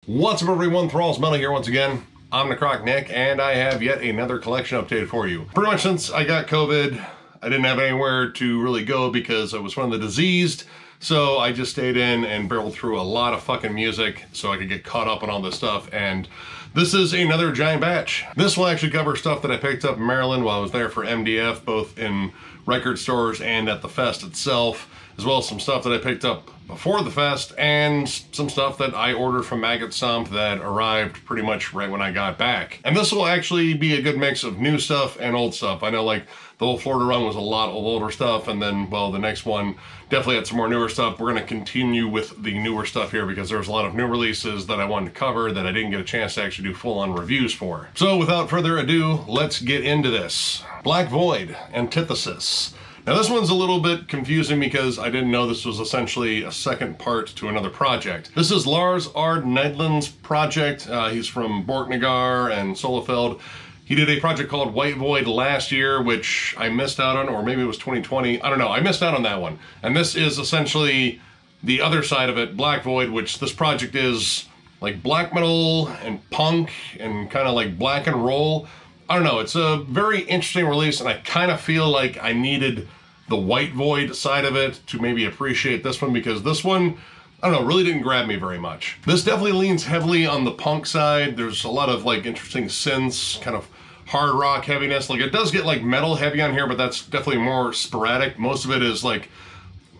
What's up everyone, Thrall's Metal here once again. I'm Necrotic Nick, and I have yet another collection update for you. Pretty much since I got COVID, I didn't have anywhere to really go because I was one of the diseased, so I just stayed in and barreled through a lot of fucking music so I could get caught up on all this stuff, and this is another giant batch. This will actually cover stuff that I picked up in Maryland while I was there for MDF, both in record stores and at the fest itself, as well as some stuff that I picked up before the fest, and some stuff that I ordered from Maggot Stomp that arrived pretty much right when I got back. And this will actually be a good mix of new stuff and old stuff. I know like the whole Florida run was a lot of older stuff, and then, well, the next one definitely had some more newer stuff. We're going to continue with the newer stuff here because there's a lot of new releases that I wanted to cover that I didn't get a chance to actually do full-on reviews for. So without further ado, let's get into this. Black Void, Antithesis. Now this one's a little bit confusing because I didn't know this was essentially a second part to another project. This is Lars Ard Nydland's project. He's from Borknagar and Solefeld. He did a project called White Void last year, which I missed out on, or maybe it was 2020. I don't know, I missed out on that one. And this is essentially the other side of it, Black Void, which this project is like black metal and punk and kind of like black and roll. I don't know, it's a very interesting release, and I kind of feel like I needed the White Void side of it to maybe appreciate this one, because this one, I don't know, really didn't grab me very much. This definitely leans heavily on the punk side. There's a lot of like interesting synths, kind of hard rock heaviness. Like it does get like metal heavy on here, but that's definitely more sporadic. Most of it is like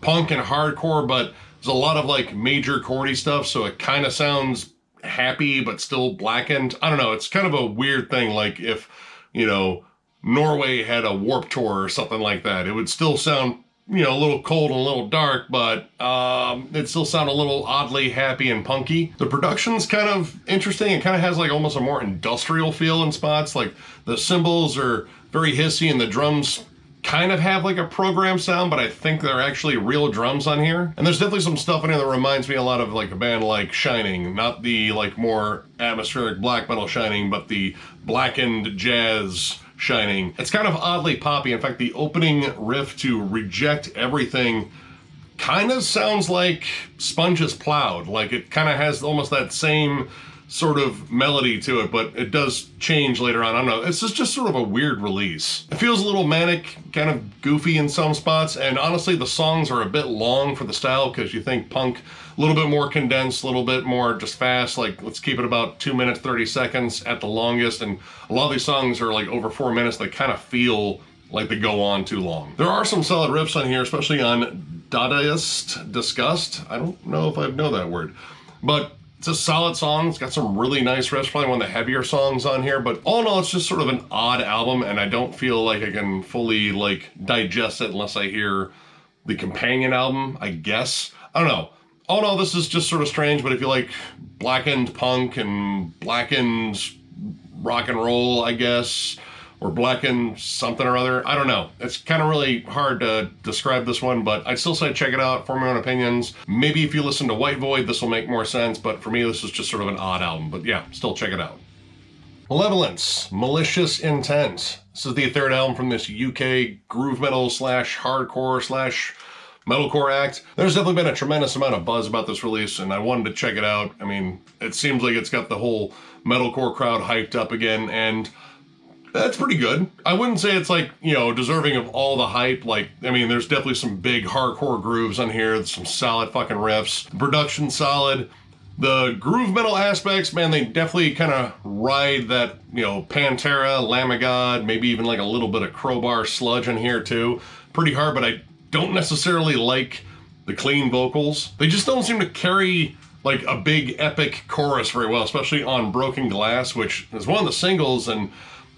punk and hardcore, but there's a lot of like major chordy stuff, so it kind of sounds happy but still blackened. I don't know, it's kind of a weird thing. Like if, you know, Norway had a Warped Tour or something like that, it would still sound, you know, a little cold and a little dark, but it'd still sound a little oddly happy and punky. The production's kind of interesting. It kind of has like almost a more industrial feel in spots. Like the cymbals are very hissy and the drums kind of have like a program sound, but I think they're actually real drums on here. And there's definitely some stuff in here that reminds me a lot of like a band like Shining, not the like more atmospheric black metal Shining, but the blackened jazz Shining. It's kind of oddly poppy. In fact, the opening riff to Reject Everything kind of sounds like Sponge's Plowed. Like it kind of has almost that same sort of melody to it, but it does change later on. I don't know, it's just sort of a weird release. It feels a little manic, kind of goofy in some spots, and honestly the songs are a bit long for the style, because you think punk, a little bit more condensed, a little bit more just fast, like let's keep it about 2 minutes 30 seconds at the longest, and a lot of these songs are like over 4 minutes. They kind of feel like they go on too long. There are some solid riffs on here, especially on Dadaist Disgust. I don't know if I know that word, but it's a solid song. It's got some really nice riffs, probably one of the heavier songs on here, but all in all, it's just sort of an odd album, and I don't feel like I can fully like digest it unless I hear the companion album, I guess. I don't know. All in all, this is just sort of strange, but if you like blackened punk and blackened rock and roll, I guess, or blackened something or other, I don't know. It's kind of really hard to describe this one, but I'd still say check it out, form your own opinions. Maybe if you listen to White Void, this will make more sense, but for me, this is just sort of an odd album. But yeah, still check it out. Malevolence, Malicious Intent. This is the third album from this UK groove metal slash hardcore slash metalcore act. There's definitely been a tremendous amount of buzz about this release, and I wanted to check it out. I mean, it seems like it's got the whole metalcore crowd hyped up again, and that's pretty good. I wouldn't say it's like, you know, deserving of all the hype. Like, I mean, there's definitely some big hardcore grooves on here. There's some solid fucking riffs. The production's solid. The groove metal aspects, man, they definitely kind of ride that, you know, Pantera, Lamb of God, maybe even like a little bit of Crowbar sludge in here too. Pretty hard, but I don't necessarily like the clean vocals. They just don't seem to carry like a big epic chorus very well, especially on Broken Glass, which is one of the singles, and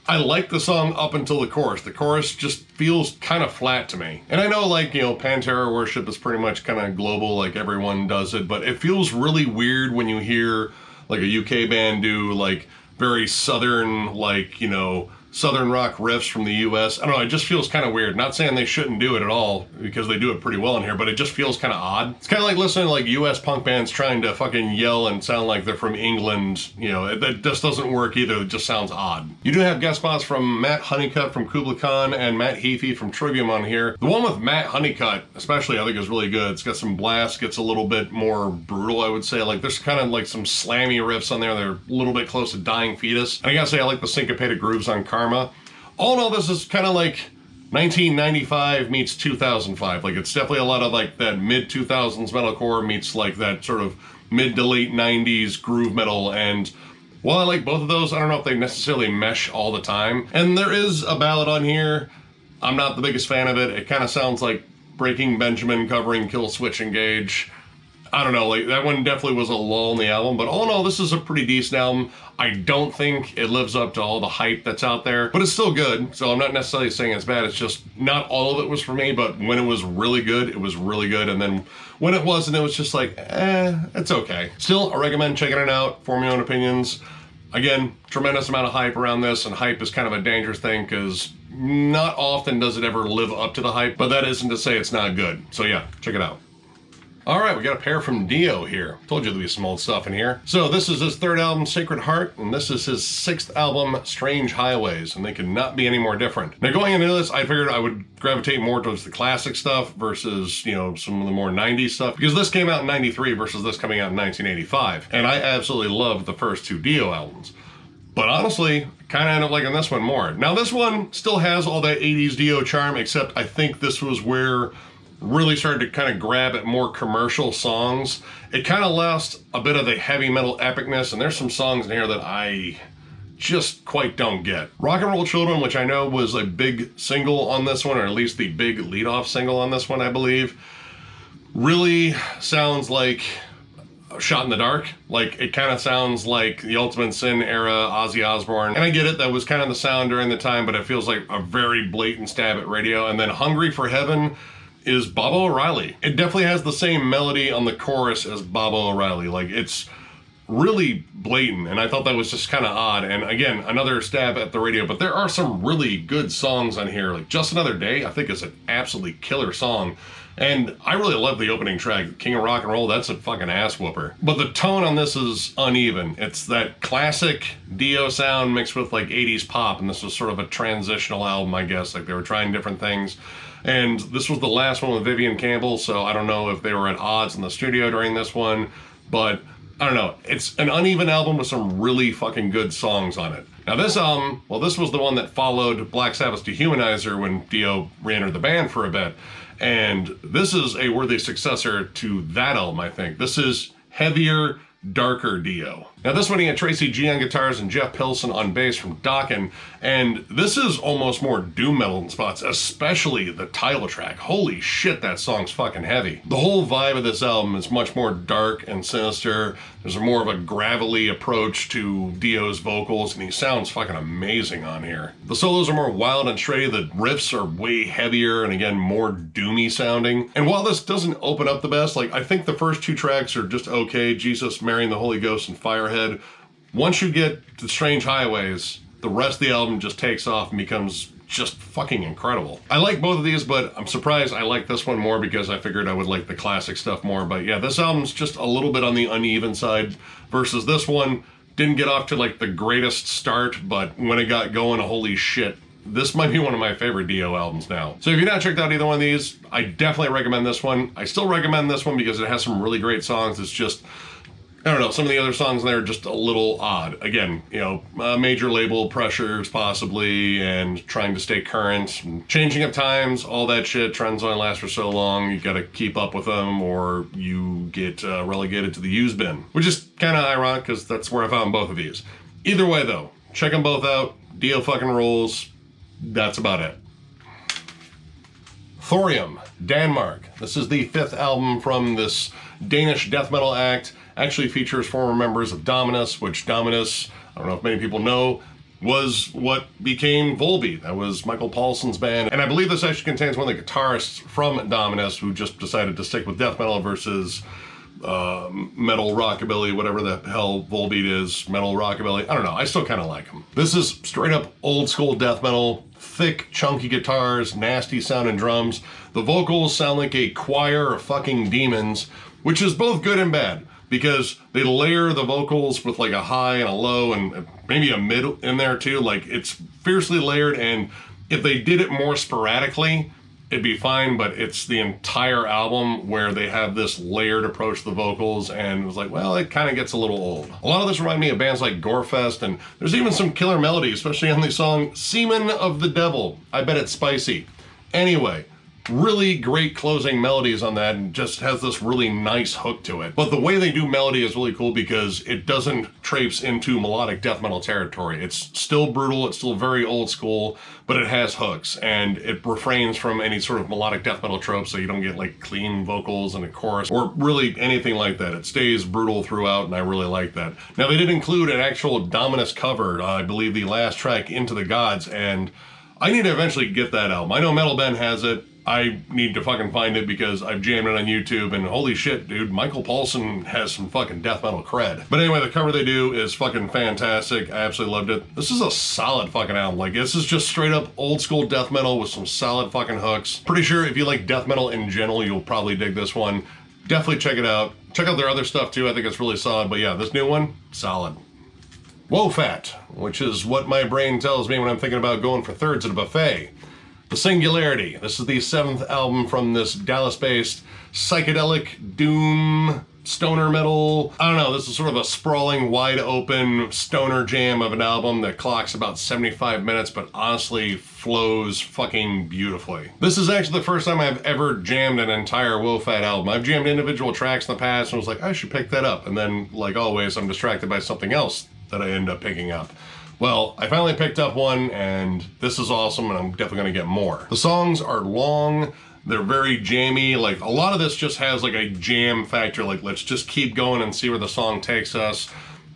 I like the song up until the chorus. The chorus just feels kind of flat to me. And I know, like, you know, Pantera worship is pretty much kind of global, like everyone does it, but it feels really weird when you hear like a UK band do like very southern, like, you know, southern rock riffs from the US. I don't know, it just feels kind of weird. Not saying they shouldn't do it at all, because they do it pretty well in here, but it just feels kind of odd. It's kind of like listening to like US punk bands trying to fucking yell and sound like they're from England. You know, that just doesn't work either. It just sounds odd. You do have guest spots from Matt Honeycutt from Kubla Khan and Matt Heafy from Trivium on here. The one with Matt Honeycutt, especially, I think is really good. It's got some blast, gets a little bit more brutal, I would say. Like there's kind of like some slammy riffs on there. They're a little bit close to Dying Fetus. And I gotta say, I like the syncopated grooves on Karma. All in all, this is kind of like 1995 meets 2005. Like it's definitely a lot of like that mid-2000s metalcore meets like that sort of mid to late 90s groove metal. And while I like both of those, I don't know if they necessarily mesh all the time. And there is a ballad on here. I'm not the biggest fan of it. It kind of sounds like Breaking Benjamin covering Kill Switch Engage. I don't know, like that one definitely was a lull in the album, but all in all, this is a pretty decent album. I don't think it lives up to all the hype that's out there, but it's still good. So I'm not necessarily saying it's bad. It's just not all of it was for me, but when it was really good, it was really good. And then when it wasn't, it was just like, it's okay. Still, I recommend checking it out, form your own opinions. Again, tremendous amount of hype around this, and hype is kind of a dangerous thing because not often does it ever live up to the hype, but that isn't to say it's not good. So yeah, check it out. All right, we got a pair from Dio here. Told you there'd be some old stuff in here. So this is his third album, Sacred Heart, and this is his sixth album, Strange Highways, and they could not be any more different. Now going into this, I figured I would gravitate more towards the classic stuff versus, you know, some of the more 90s stuff, because this came out in 93 versus this coming out in 1985, and I absolutely loved the first two Dio albums. But honestly, kind of end up liking this one more. Now this one still has all that 80s Dio charm, except I think this was where really started to kind of grab at more commercial songs. It kind of lost a bit of the heavy metal epicness, and there's some songs in here that I just quite don't get. Rock and Roll Children, which I know was a big single on this one, or at least the big lead-off single on this one, I believe, really sounds like Shot in the Dark. Like, it kind of sounds like the Ultimate Sin era Ozzy Osbourne. And I get it, that was kind of the sound during the time, but it feels like a very blatant stab at radio. And then Hungry for Heaven is Bob O'Reilly. It definitely has the same melody on the chorus as Bob O'Reilly. Like, it's really blatant, and I thought that was just kind of odd. And again, another stab at the radio, but there are some really good songs on here. Like Just Another Day, I think is an absolutely killer song. And I really love the opening track, King of Rock and Roll. That's a fucking ass whooper. But the tone on this is uneven. It's that classic Dio sound mixed with like 80s pop, and this was sort of a transitional album, I guess. Like they were trying different things. And this was the last one with Vivian Campbell, so I don't know if they were at odds in the studio during this one, but I don't know. It's an uneven album with some really fucking good songs on it. Now this album, well, this was the one that followed Black Sabbath's Dehumanizer when Dio re-entered the band for a bit. And this is a worthy successor to that album, I think. This is heavier, darker Dio. Now this one he had Tracy G on guitars and Jeff Pilson on bass from Dokken, and this is almost more doom metal in spots, especially the title track. Holy shit, that song's fucking heavy. The whole vibe of this album is much more dark and sinister. There's a more of a gravelly approach to Dio's vocals, and he sounds fucking amazing on here. The solos are more wild and shreddy, the riffs are way heavier and again more doomy sounding. And while this doesn't open up the best, like I think the first two tracks are just okay, Jesus, Marrying the Holy Ghost, and Firehead. Once you get to Strange Highways, the rest of the album just takes off and becomes just fucking incredible. I like both of these, but I'm surprised I like this one more because I figured I would like the classic stuff more. But yeah, this album's just a little bit on the uneven side versus this one. Didn't get off to like the greatest start, but when it got going, holy shit. This might be one of my favorite Dio albums now. So if you've not checked out either one of these, I definitely recommend this one. I still recommend this one because it has some really great songs. It's just, I don't know, some of the other songs in there are just a little odd. Again, you know, major label pressures possibly, and trying to stay current, and changing of times, all that shit. Trends only last for so long. You gotta keep up with them or you get relegated to the used bin, which is kind of ironic because that's where I found both of these. Either way though, check them both out. Dio fucking rules. That's about it. Thorium Denmark. This is the fifth album from this Danish death metal act. Actually features former members of Dominus, which Dominus, I don't know if many people know, was what became Volbeat. That was Michael Paulson's band. And I believe this actually contains one of the guitarists from Dominus who just decided to stick with death metal versus metal rockabilly, whatever the hell Volbeat is, metal rockabilly. I don't know. I still kind of like them. This is straight up old school death metal, thick, chunky guitars, nasty sounding drums. The vocals sound like a choir of fucking demons, which is both good and bad because they layer the vocals with like a high and a low and maybe a mid in there too. Like it's fiercely layered, and if they did it more sporadically, it'd be fine, but it's the entire album where they have this layered approach to the vocals, and it was like, well, it kind of gets a little old. A lot of this remind me of bands like Gorefest, and there's even some killer melody, especially on the song Semen of the Devil. I bet it's spicy. Anyway, really great closing melodies on that, and just has this really nice hook to it. But the way they do melody is really cool because it doesn't traipse into melodic death metal territory. It's still brutal, it's still very old school, but it has hooks, and it refrains from any sort of melodic death metal trope, so you don't get like clean vocals and a chorus or really anything like that. It stays brutal throughout, and I really like that. Now, they did include an actual Dominus cover, I believe the last track, Into the Gods, and I need to eventually get that album. I know Metal Ben has it. I need to fucking find it because I've jammed it on YouTube, and holy shit, dude, Michael Paulson has some fucking death metal cred. But anyway, the cover they do is fucking fantastic. I absolutely loved it. This is a solid fucking album. Like, this is just straight up old school death metal with some solid fucking hooks. Pretty sure if you like death metal in general, you'll probably dig this one. Definitely check it out. Check out their other stuff too. I think it's really solid. But yeah, this new one, solid. Woefat, which is what my brain tells me when I'm thinking about going for thirds at a buffet. The Singularity. This is the 7th album from this Dallas-based psychedelic doom stoner metal. I don't know, this is sort of a sprawling, wide-open stoner jam of an album that clocks about 75 minutes, but honestly flows fucking beautifully. This is actually the first time I've ever jammed an entire Woefat album. I've jammed individual tracks in the past and was like, I should pick that up. And then, like always, I'm distracted by something else that I end up picking up. Well, I finally picked up one, and this is awesome, and I'm definitely gonna get more. The songs are long, they're very jammy. Like, a lot of this just has like a jam factor, like let's just keep going and see where the song takes us.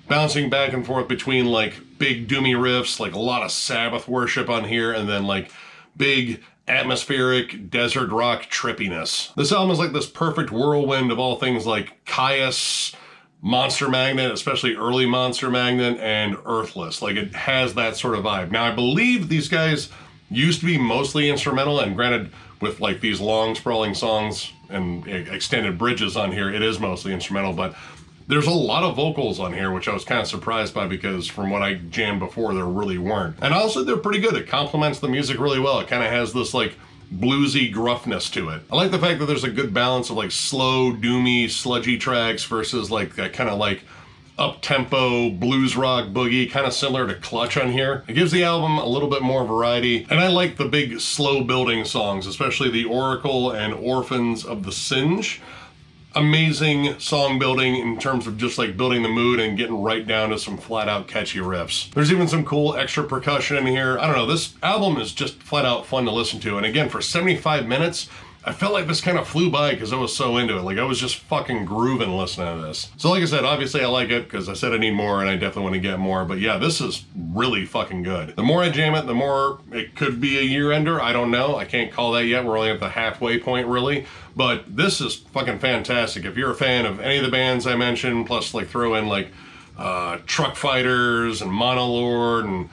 Bouncing back and forth between like big doomy riffs, like a lot of Sabbath worship on here, and then like big atmospheric desert rock trippiness. This album is like this perfect whirlwind of all things like Caius, Monster Magnet, especially early Monster Magnet, and Earthless. Like, it has that sort of vibe. Now, I believe these guys used to be mostly instrumental, and granted, with like these long sprawling songs and extended bridges on here, it is mostly instrumental, but there's a lot of vocals on here, which I was kind of surprised by because from what I jammed before, there really weren't. And also, they're pretty good. It complements the music really well. It kind of has this like bluesy gruffness to it. I like the fact that there's a good balance of like slow, doomy, sludgy tracks versus like that kind of like up-tempo blues rock boogie, kind of similar to Clutch on here. It gives the album a little bit more variety, and I like the big slow building songs, especially the Oracle and Orphans of the Singe. Amazing song building in terms of just like building the mood and getting right down to some flat out catchy riffs. There's even some cool extra percussion in here. I don't know, this album is just flat out fun to listen to. And again, for 75 minutes, I felt like this kind of flew by because I was so into it. Like, I was just fucking grooving listening to this. So like I said, obviously I like it because I said I need more and I definitely want to get more. But yeah, this is really fucking good. The more I jam it, the more it could be a year ender. I don't know. I can't call that yet. We're only at the halfway point, really. But this is fucking fantastic. If you're a fan of any of the bands I mentioned, plus like throw in like Truck Fighters and Monolord and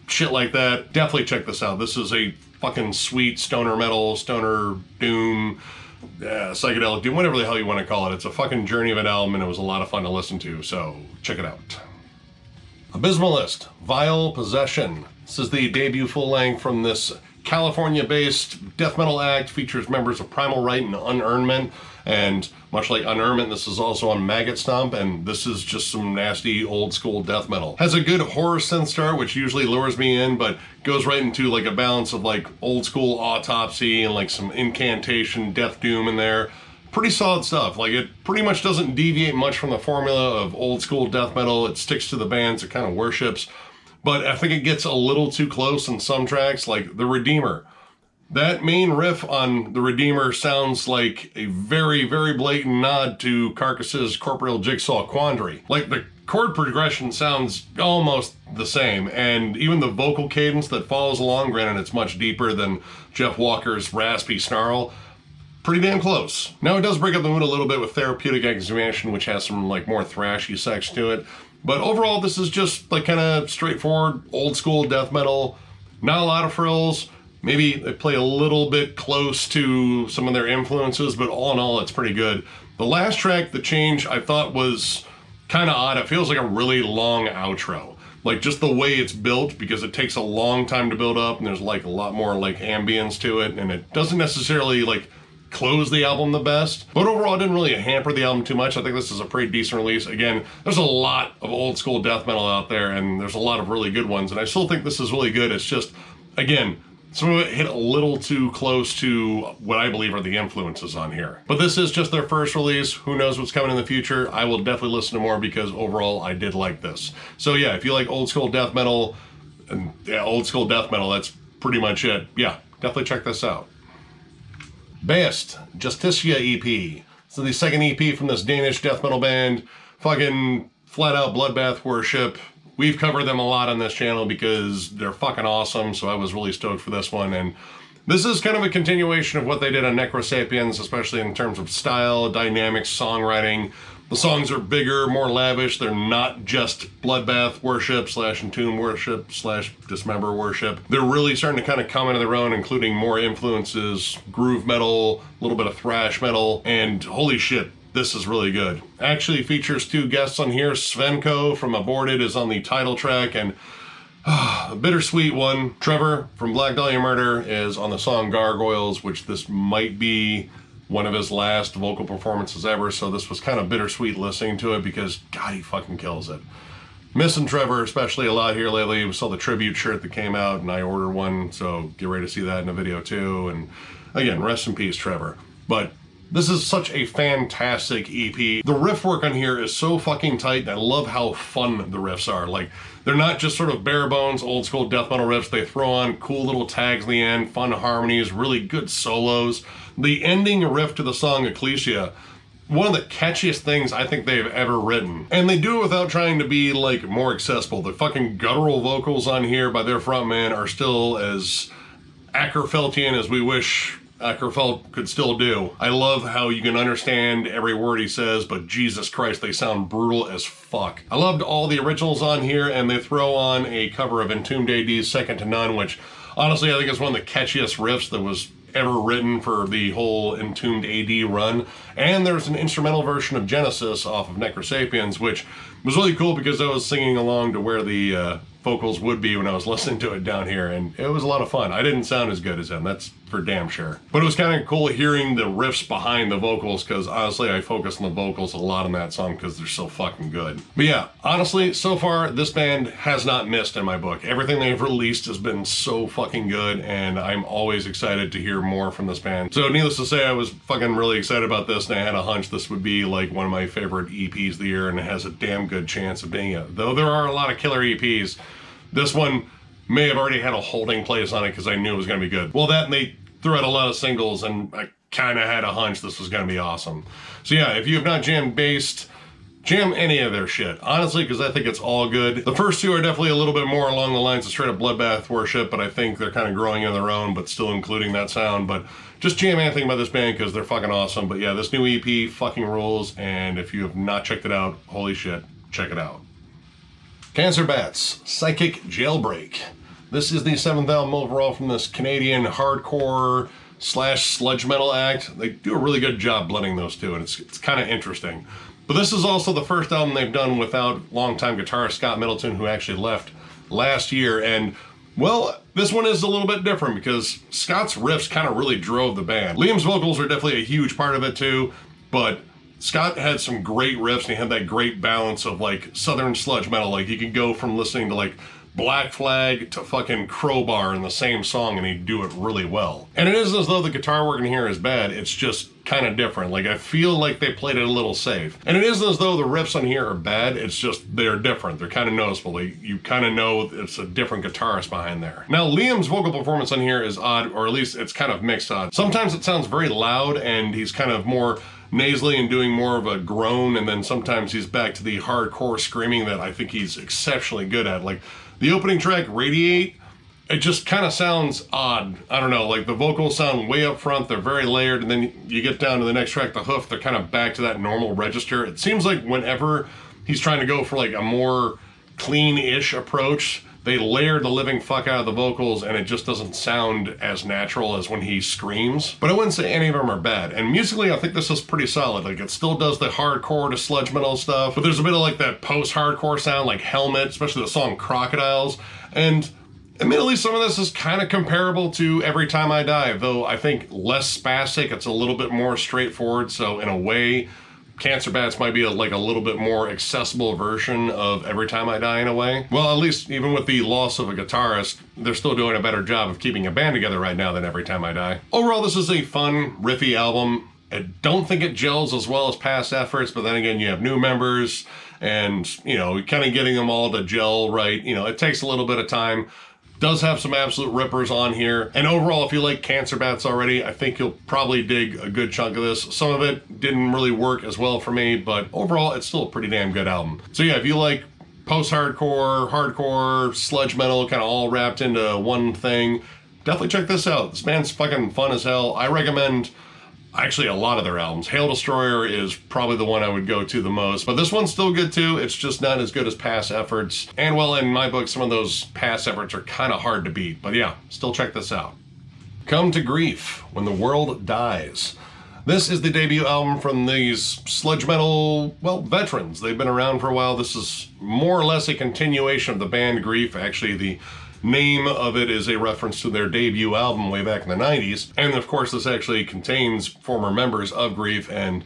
shit like that, definitely check this out. This is a fucking sweet stoner metal, stoner doom, psychedelic doom, whatever the hell you want to call it. It's a fucking journey of an album, and it was a lot of fun to listen to, so check it out. Abysmalist, Vile Possession. This is the debut full-length from this California-based death metal act, features members of Primal Rite and Unearnment, and much like Unearnment, this is also on Maggot Stomp, and this is just some nasty old school death metal. Has a good horror synth start, which usually lures me in, but goes right into like a balance of like old school Autopsy and like some Incantation, Death Doom in there. Pretty solid stuff. Like, it pretty much doesn't deviate much from the formula of old school death metal. It sticks to the bands it kind of worships, but I think it gets a little too close in some tracks, like The Redeemer. That main riff on The Redeemer sounds like a very, very blatant nod to Carcass's Corporeal Jigsaw Quandary. Like, the chord progression sounds almost the same, and even the vocal cadence that follows along, granted it's much deeper than Jeff Walker's raspy snarl, pretty damn close. Now it does break up the mood a little bit with Therapeutic Exhumanation, which has some like more thrashy section to it. But overall, this is just like kind of straightforward, old school death metal. Not a lot of frills. Maybe they play a little bit close to some of their influences, but all in all, it's pretty good. The last track, The Change, I thought was kind of odd. It feels like a really long outro. Like just the way it's built, because it takes a long time to build up and there's like a lot more like ambience to it, and it doesn't necessarily like close the album the best. But overall, it didn't really hamper the album too much. I think this is a pretty decent release. Again, there's a lot of old school death metal out there and there's a lot of really good ones, and I still think this is really good. It's just, again, some of it hit a little too close to what I believe are the influences on here. But this is just their first release. Who knows what's coming in the future? I will definitely listen to more because overall I did like this. So yeah, if you like old school death metal, and yeah, old school death metal, that's pretty much it. Yeah, definitely check this out. Baest Justitia EP. So the second EP from this Danish death metal band. Fucking flat out bloodbath worship. We've covered them a lot on this channel because they're fucking awesome, so I was really stoked for this one. And this is kind of a continuation of what they did on Necrosapiens, especially in terms of style, dynamics, songwriting. The songs are bigger, more lavish. They're not just bloodbath worship / entomb worship / dismember worship. They're really starting to kind of come into their own, including more influences, groove metal, a little bit of thrash metal, and holy shit, this is really good. Actually features 2 guests on here. Svenko from Aborted is on the title track, and a bittersweet one. Trevor from Black Dahlia Murder is on the song Gargoyles, which this might be one of his last vocal performances ever, so this was kind of bittersweet listening to it because God, he fucking kills it. Missing Trevor especially a lot here lately. We saw the tribute shirt that came out and I ordered one, so get ready to see that in a video too. And again, rest in peace, Trevor. But this is such a fantastic EP. The riff work on here is so fucking tight, and I love how fun the riffs are. Like, they're not just sort of bare bones, old school death metal riffs. They throw on cool little tags in the end, fun harmonies, really good solos. The ending riff to the song Ecclesia, one of the catchiest things I think they've ever written. And they do it without trying to be like more accessible. The fucking guttural vocals on here by their frontman are still as Ackerfeltian as we wish Ackerfeld could still do. I love how you can understand every word he says, but Jesus Christ, they sound brutal as fuck. I loved all the originals on here, and they throw on a cover of Entombed AD's Second to None, which honestly I think is one of the catchiest riffs that was ever written for the whole Entombed AD run. And there's an instrumental version of Genesis off of Necrosapiens, which was really cool because I was singing along to where the vocals would be when I was listening to it down here, and it was a lot of fun. I didn't sound as good as him, that's for damn sure. But it was kind of cool hearing the riffs behind the vocals, because honestly I focus on the vocals a lot on that song because they're so fucking good. But yeah, honestly, so far this band has not missed in my book. Everything they've released has been so fucking good, and I'm always excited to hear more from this band. So needless to say, I was fucking really excited about this, and I had a hunch this would be like one of my favorite EPs of the year, and it has a damn good chance of being it. Though there are a lot of killer EPs, this one may have already had a holding place on it because I knew it was going to be good. Well, that and they threw out a lot of singles, and I kind of had a hunch this was going to be awesome. So yeah, if you have not jammed Baest, jam any of their shit, honestly, because I think it's all good. The first 2 are definitely a little bit more along the lines of straight up bloodbath worship, but I think they're kind of growing in their own, but still including that sound. But just jam anything by this band because they're fucking awesome. But yeah, this new EP fucking rules, and if you have not checked it out, holy shit, check it out. Cancer Bats, Psychic Jailbreak. This is the 7th album overall from this Canadian hardcore / sludge metal act. They do a really good job blending those two, and it's kind of interesting. But this is also the first album they've done without longtime guitarist Scott Middleton, who actually left last year. And well, this one is a little bit different because Scott's riffs kind of really drove the band. Liam's vocals are definitely a huge part of it too, but Scott had some great riffs, and he had that great balance of like southern sludge metal. Like you could go from listening to like Black Flag to fucking Crowbar in the same song, and he'd do it really well. And it isn't as though the guitar work in here is bad, it's just kind of different. Like I feel like they played it a little safe. And it isn't as though the riffs on here are bad, it's just they're different. They're kind of noticeable. You kind of know it's a different guitarist behind there. Now Liam's vocal performance on here is odd, or at least it's kind of mixed odd. Sometimes it sounds very loud and he's kind of more nasally and doing more of a groan, and then sometimes he's back to the hardcore screaming that I think he's exceptionally good at. Like the opening track, Radiate, it just kind of sounds odd. I don't know, like the vocals sound way up front, they're very layered, and then you get down to the next track, the hoof, they're kind of back to that normal register. It seems like whenever he's trying to go for like a more clean-ish approach, they layer the living fuck out of the vocals, and it just doesn't sound as natural as when he screams. But I wouldn't say any of them are bad. And musically, I think this is pretty solid. Like, it still does the hardcore to sludge metal stuff, but there's a bit of like that post-hardcore sound, like Helmet, especially the song Crocodiles. And admittedly, some of this is kind of comparable to Every Time I Die, though I think less spastic, it's a little bit more straightforward, so in a way, Cancer Bats might be like a little bit more accessible version of Every Time I Die in a way. Well, at least even with the loss of a guitarist, they're still doing a better job of keeping a band together right now than Every Time I Die. Overall, this is a fun, riffy album. I don't think it gels as well as past efforts, but then again, you have new members and, you know, kind of getting them all to gel right. You know, it takes a little bit of time. Does have some absolute rippers on here. And overall, if you like Cancer Bats already, I think you'll probably dig a good chunk of this. Some of it didn't really work as well for me, but overall, it's still a pretty damn good album. So yeah, if you like post-hardcore, hardcore, sludge metal, kind of all wrapped into one thing, definitely check this out. This band's fucking fun as hell. I recommend actually a lot of their albums. Hail Destroyer is probably the one I would go to the most, but this one's still good too. It's just not as good as past efforts. And well, in my book, some of those past efforts are kind of hard to beat, but yeah, still check this out. Come to Grief, When the World Dies. This is the debut album from these sludge metal, well, veterans. They've been around for a while. This is more or less a continuation of the band Grief. Actually, the name of it is a reference to their debut album way back in the 90s. And of course, this actually contains former members of Grief. And,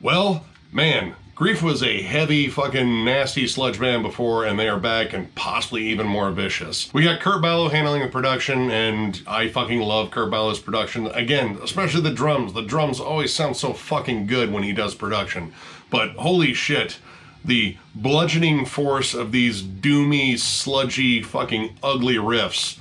well, man, Grief was a heavy, fucking nasty sludge band before, and they are back and possibly even more vicious. We got Kurt Ballow handling the production, and I fucking love Kurt Ballow's production. Again, especially the drums. The drums always sound so fucking good when he does production. But holy shit, the bludgeoning force of these doomy, sludgy, fucking ugly riffs.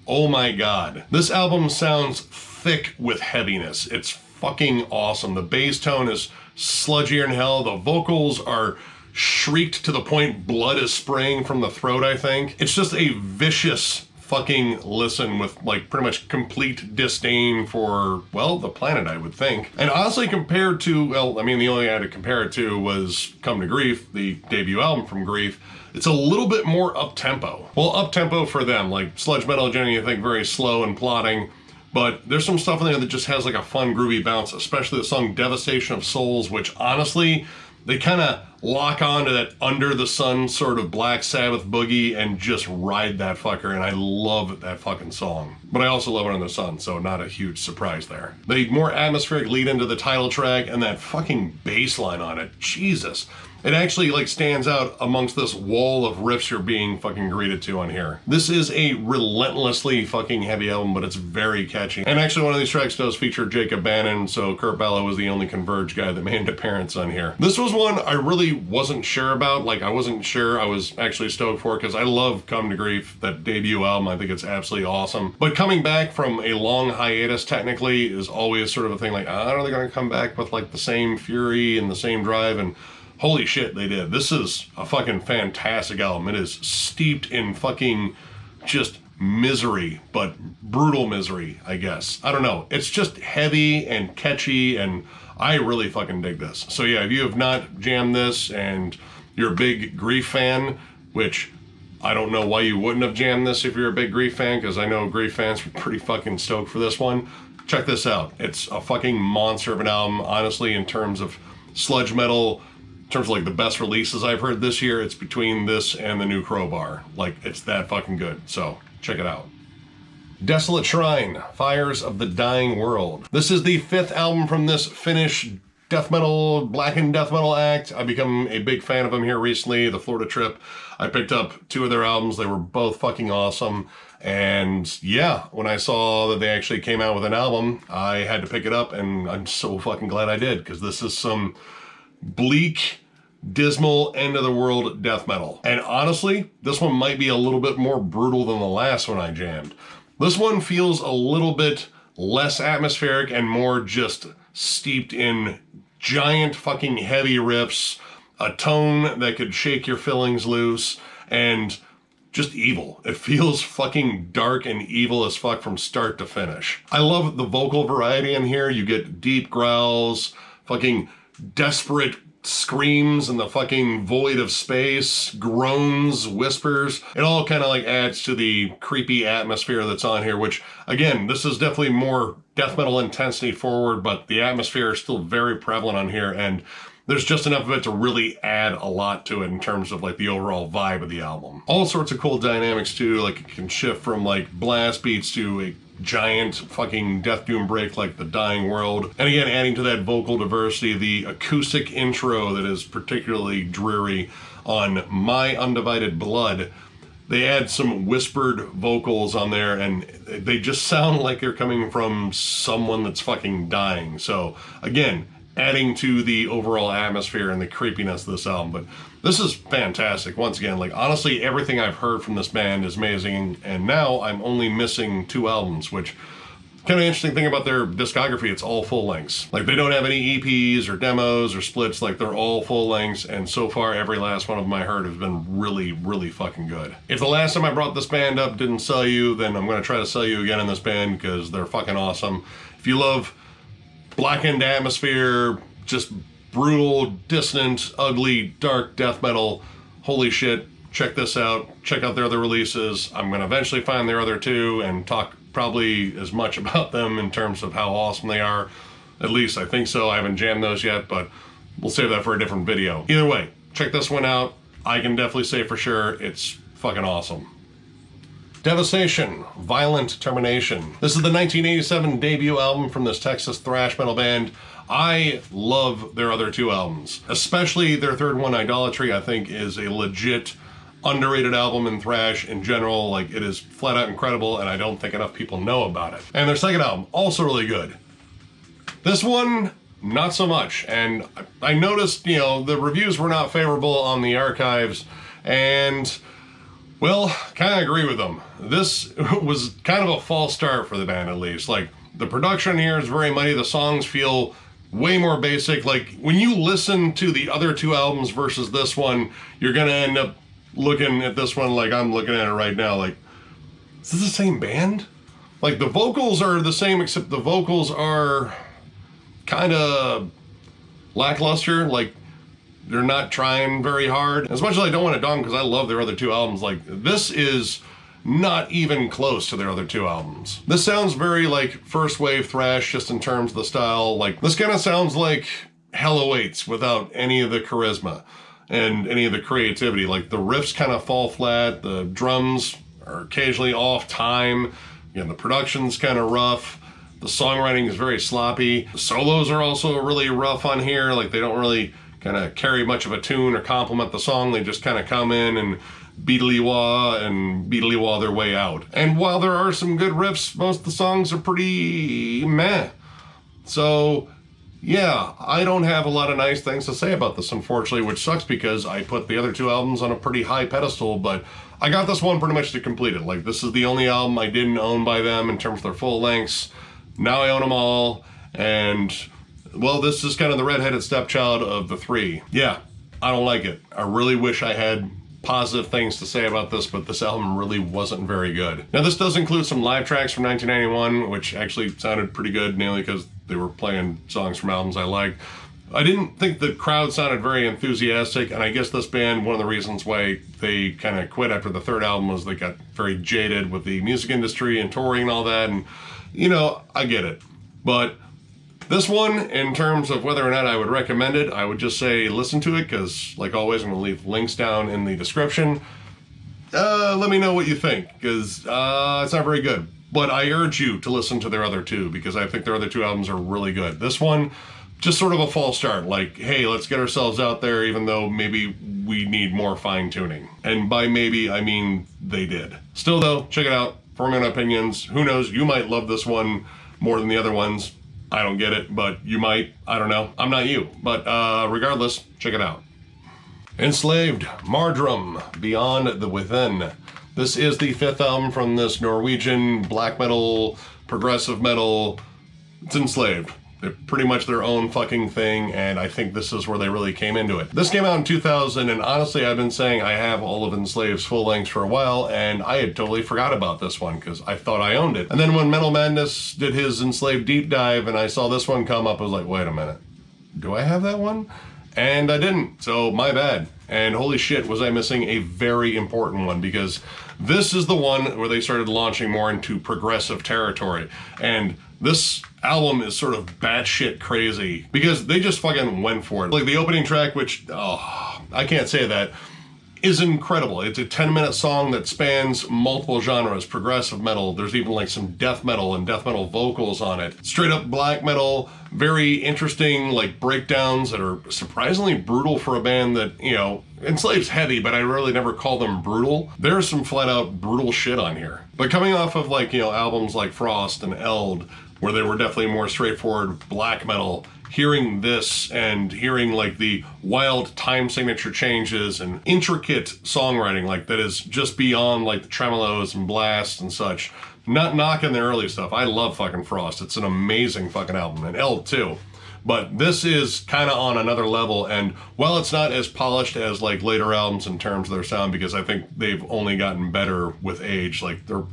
Oh my god. This album sounds thick with heaviness. It's fucking awesome. The bass tone is sludgier than hell. The vocals are shrieked to the point blood is spraying from the throat, I think. It's just a vicious fucking listen with like pretty much complete disdain for, well, the planet, I would think. And honestly, compared to, well, I mean, the only thing I had to compare it to was Come to Grief, the debut album from Grief. It's a little bit more up-tempo. Well, up-tempo for them, like sludge metal generally, I think, very slow and plodding. But there's some stuff in there that just has like a fun groovy bounce, especially the song Devastation of Souls, which honestly, they kind of lock on to that Under the Sun sort of Black Sabbath boogie and just ride that fucker, and I love that fucking song. But I also love Under the Sun, so not a huge surprise there. The more atmospheric lead into the title track and that fucking bass line on it, Jesus. It actually like stands out amongst this wall of riffs you're being fucking greeted to on here. This is a relentlessly fucking heavy album, but it's very catchy. And actually one of these tracks does feature Jacob Bannon, so Kurt Ballow was the only Converge guy that made an appearance on here. This was one I really wasn't sure about. Like, I wasn't sure. I was actually stoked for it because I love Come to Grief, that debut album. I think it's absolutely awesome. But coming back from a long hiatus technically is always sort of a thing like, are they going to come back with like the same fury and the same drive? And holy shit, they did. This is a fucking fantastic album. It is steeped in fucking just misery, but brutal misery, I guess. I don't know. It's just heavy and catchy, and I really fucking dig this. So yeah, if you have not jammed this and you're a big Grief fan, which I don't know why you wouldn't have jammed this if you're a big Grief fan, because I know Grief fans were pretty fucking stoked for this one. Check this out. It's a fucking monster of an album, honestly, in terms of sludge metal. In terms of like the best releases I've heard this year, it's between this and the new Crowbar. Like, it's that fucking good. So check it out. Desolate Shrine, Fires of the Dying World. This is the 5th album from this Finnish death metal, blackened death metal act. I've become a big fan of them here recently. The Florida trip, I picked up 2 of their albums. They were both fucking awesome. And yeah, when I saw that they actually came out with an album, I had to pick it up, and I'm so fucking glad I did, because this is some bleak, dismal, end-of-the-world death metal. And honestly, this one might be a little bit more brutal than the last one I jammed. This one feels a little bit less atmospheric and more just steeped in giant fucking heavy riffs, a tone that could shake your fillings loose, and just evil. It feels fucking dark and evil as fuck from start to finish. I love the vocal variety in here. You get deep growls, fucking desperate screams in the fucking void of space, groans, whispers. It all kind of like adds to the creepy atmosphere that's on here, which again, this is definitely more death metal intensity forward, but the atmosphere is still very prevalent on here, and there's just enough of it to really add a lot to it in terms of like the overall vibe of the album. All sorts of cool dynamics too, like it can shift from like blast beats to a giant fucking death doom break like The Dying World. And again, adding to that vocal diversity, the acoustic intro that is particularly dreary on My Undivided Blood. They add some whispered vocals on there, and they just sound like they're coming from someone that's fucking dying. So again, adding to the overall atmosphere and the creepiness of this album. But this is fantastic. Once again, like honestly, everything I've heard from this band is amazing, and now I'm only missing 2 albums, which kind of interesting thing about their discography, it's all full lengths. Like they don't have any EPs or demos or splits, like they're all full lengths, and so far every last one of them I heard has been really, really fucking good. If the last time I brought this band up didn't sell you, then I'm gonna try to sell you again in this band because they're fucking awesome. If you love blackened atmosphere, just brutal, dissonant, ugly, dark death metal, holy shit, check this out. Check out their other releases. I'm going to eventually find their other 2 and talk probably as much about them in terms of how awesome they are. At least I think so. I haven't jammed those yet, but we'll save that for a different video. Either way, check this one out. I can definitely say for sure it's fucking awesome. Devastation, Violent Termination. This is the 1987 debut album from this Texas thrash metal band. I love their other 2 albums, especially their third one, Idolatry. I think is a legit underrated album in thrash in general. Like it is flat out incredible, and I don't think enough people know about it. And their second album, also really good. This one, not so much. And I noticed, you know, the reviews were not favorable on the archives, and well, kind of agree with them. This was kind of a false start for the band, at least. Like, the production here is very muddy. The songs feel way more basic. Like, when you listen to the other 2 albums versus this one, you're going to end up looking at this one like I'm looking at it right now. Like, is this the same band? Like, the vocals are the same, except the vocals are kind of lackluster. Like, they're not trying very hard. As much as I don't want to dog them because I love their other 2 albums, like this is not even close to their other 2 albums. This sounds very like first wave thrash just in terms of the style. Like this kind of sounds like Hell Awaits without any of the charisma and any of the creativity. Like the riffs kind of fall flat, the drums are occasionally off time, you know, the production's kind of rough. The songwriting is very sloppy. The solos are also really rough on here. Like they don't really kind of carry much of a tune or complement the song. They just kind of come in and beedly-wah their way out. And while there are some good riffs, most of the songs are pretty meh. So yeah, I don't have a lot of nice things to say about this, unfortunately, which sucks because I put the other 2 albums on a pretty high pedestal, but I got this one pretty much to complete it. Like this is the only album I didn't own by them in terms of their full lengths. Now I own them all, and well, this is kind of the redheaded stepchild of the 3. Yeah, I don't like it. I really wish I had positive things to say about this, but this album really wasn't very good. Now, this does include some live tracks from 1991, which actually sounded pretty good, mainly because they were playing songs from albums I liked. I didn't think the crowd sounded very enthusiastic, and I guess this band, one of the reasons why they kind of quit after the 3rd album was they got very jaded with the music industry and touring and all that, and, you know, I get it. But this one, in terms of whether or not I would recommend it, I would just say listen to it, because, like always, I'm going to leave links down in the description. Let me know what you think, because it's not very good. But I urge you to listen to their other 2, because I think their other 2 albums are really good. This one, just sort of a false start. Like, hey, let's get ourselves out there, even though maybe we need more fine-tuning. And by maybe, I mean they did. Still, though, check it out. For my own opinions. Who knows? You might love this one more than the other ones. I don't get it, but you might. I don't know. I'm not you. But regardless, check it out. Enslaved, Mardraum, Beyond the Within. This is the 5th album from this Norwegian black metal, progressive metal. It's Enslaved. They're pretty much their own fucking thing, and I think this is where they really came into it. This came out in 2000, and honestly, I've been saying I have all of Enslaved's full lengths for a while, and I had totally forgot about this one because I thought I owned it. And then when Metal Madness did his Enslaved deep dive and I saw this one come up, I was like, wait a minute, do I have that one? And I didn't, so my bad. And holy shit, was I missing a very important one, because this is the one where they started launching more into progressive territory. And this album is sort of batshit crazy because they just fucking went for it. Like the opening track, which, oh, I can't say that, is incredible. It's a 10-minute song that spans multiple genres, progressive metal. There's even like some death metal and death metal vocals on it. Straight up black metal, very interesting like breakdowns that are surprisingly brutal for a band that, you know, Enslaved's heavy, but I really never call them brutal. There's some flat out brutal shit on here. But coming off of like, you know, albums like Frost and Eld, where they were definitely more straightforward black metal, hearing this and hearing like the wild time signature changes and intricate songwriting like that is just beyond like the tremolos and blasts and such. Not knocking the early stuff. I love fucking Frost. It's an amazing fucking album, and Eld too. But this is kind of on another level, and while it's not as polished as like later albums in terms of their sound, because I think they've only gotten better with age, like their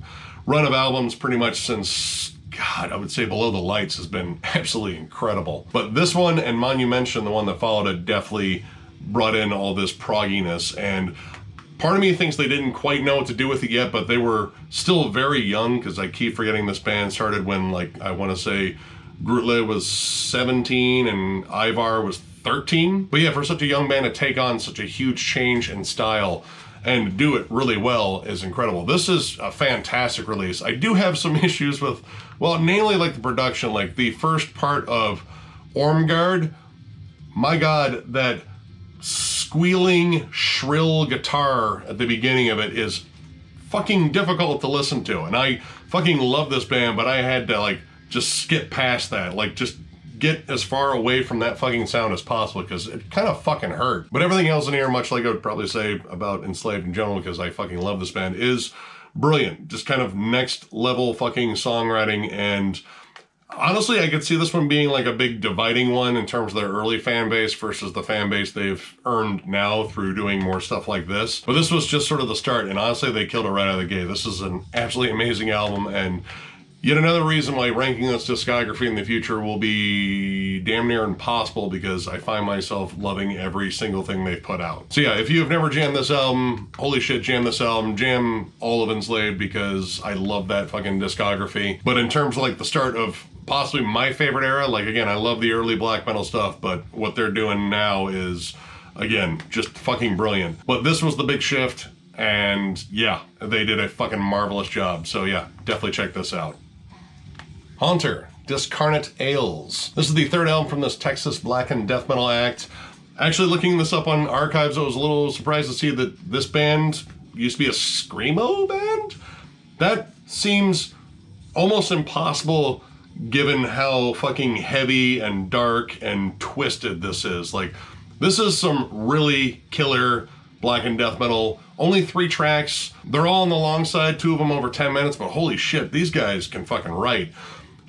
run of albums pretty much since, God, I would say Below the Lights has been absolutely incredible. But this one and Monumentation, the one that followed it, definitely brought in all this progginess, and part of me thinks they didn't quite know what to do with it yet, but they were still very young, because I keep forgetting this band started when, like, I want to say Grutle was 17 and Ivar was 13. But yeah, for such a young band to take on such a huge change in style and do it really well is incredible. This is a fantastic release. I do have some issues with, well, namely like the production, like the first part of Ormgard. My God, that squealing, shrill guitar at the beginning of it is fucking difficult to listen to. And I fucking love this band, but I had to like just skip past that, like just get as far away from that fucking sound as possible, because it kind of fucking hurt. But everything else in here, much like I would probably say about Enslaved in general, because I fucking love this band, is brilliant. Just kind of next level fucking songwriting. And honestly, I could see this one being like a big dividing one in terms of their early fan base versus the fan base they've earned now through doing more stuff like this. But this was just sort of the start, and honestly, they killed it right out of the gate. This is an absolutely amazing album, and yet another reason why ranking this discography in the future will be damn near impossible, because I find myself loving every single thing they've put out. So yeah, if you have never jammed this album, holy shit, jam this album. Jam all of Enslaved, because I love that fucking discography. But in terms of like the start of possibly my favorite era, like again, I love the early black metal stuff, but what they're doing now is, again, just fucking brilliant. But this was the big shift, and yeah, they did a fucking marvelous job. So yeah, definitely check this out. Haunter, Discarnate Ails. This is the third album from this Texas black and death metal act. Actually, looking this up on archives, I was a little surprised to see that this band used to be a screamo band. That seems almost impossible given how fucking heavy and dark and twisted this is. Like, this is some really killer black and death metal. Only 3 tracks. They're all on the long side, 2 of them over 10 minutes, but holy shit, these guys can fucking write.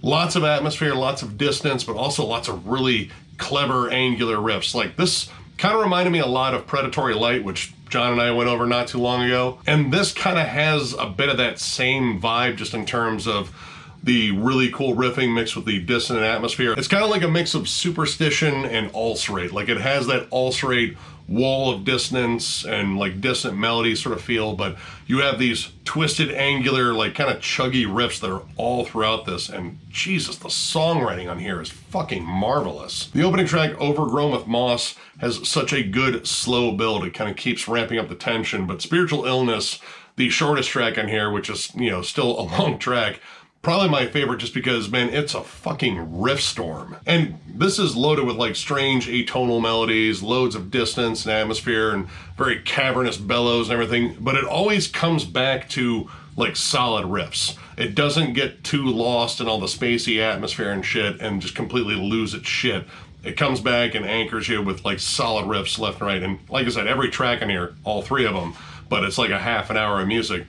Lots of atmosphere, lots of dissonance, but also lots of really clever angular riffs. Like, this kind of reminded me a lot of Predatory Light, which John and I went over not too long ago. And this kind of has a bit of that same vibe, just in terms of the really cool riffing mixed with the dissonant atmosphere. It's kind of like a mix of Superstition and ulcerate. Like, it has that ulcerate wall of dissonance and like dissonant melody sort of feel, but you have these twisted, angular, like kind of chuggy riffs that are all throughout this, and Jesus, the songwriting on here is fucking marvelous. The opening track, Overgrown with Moss, has such a good slow build. It kind of keeps ramping up the tension, but Spiritual Illness, the shortest track on here, which is, you know, still a long track, probably my favorite, just because, man, it's a fucking riff storm. And this is loaded with like strange atonal melodies, loads of distance and atmosphere, and very cavernous bellows and everything, but it always comes back to like solid riffs. It doesn't get too lost in all the spacey atmosphere and shit and just completely lose its shit. It comes back and anchors you with like solid riffs left and right. And like I said, every track in here, all 3 of them, but it's like a half an hour of music,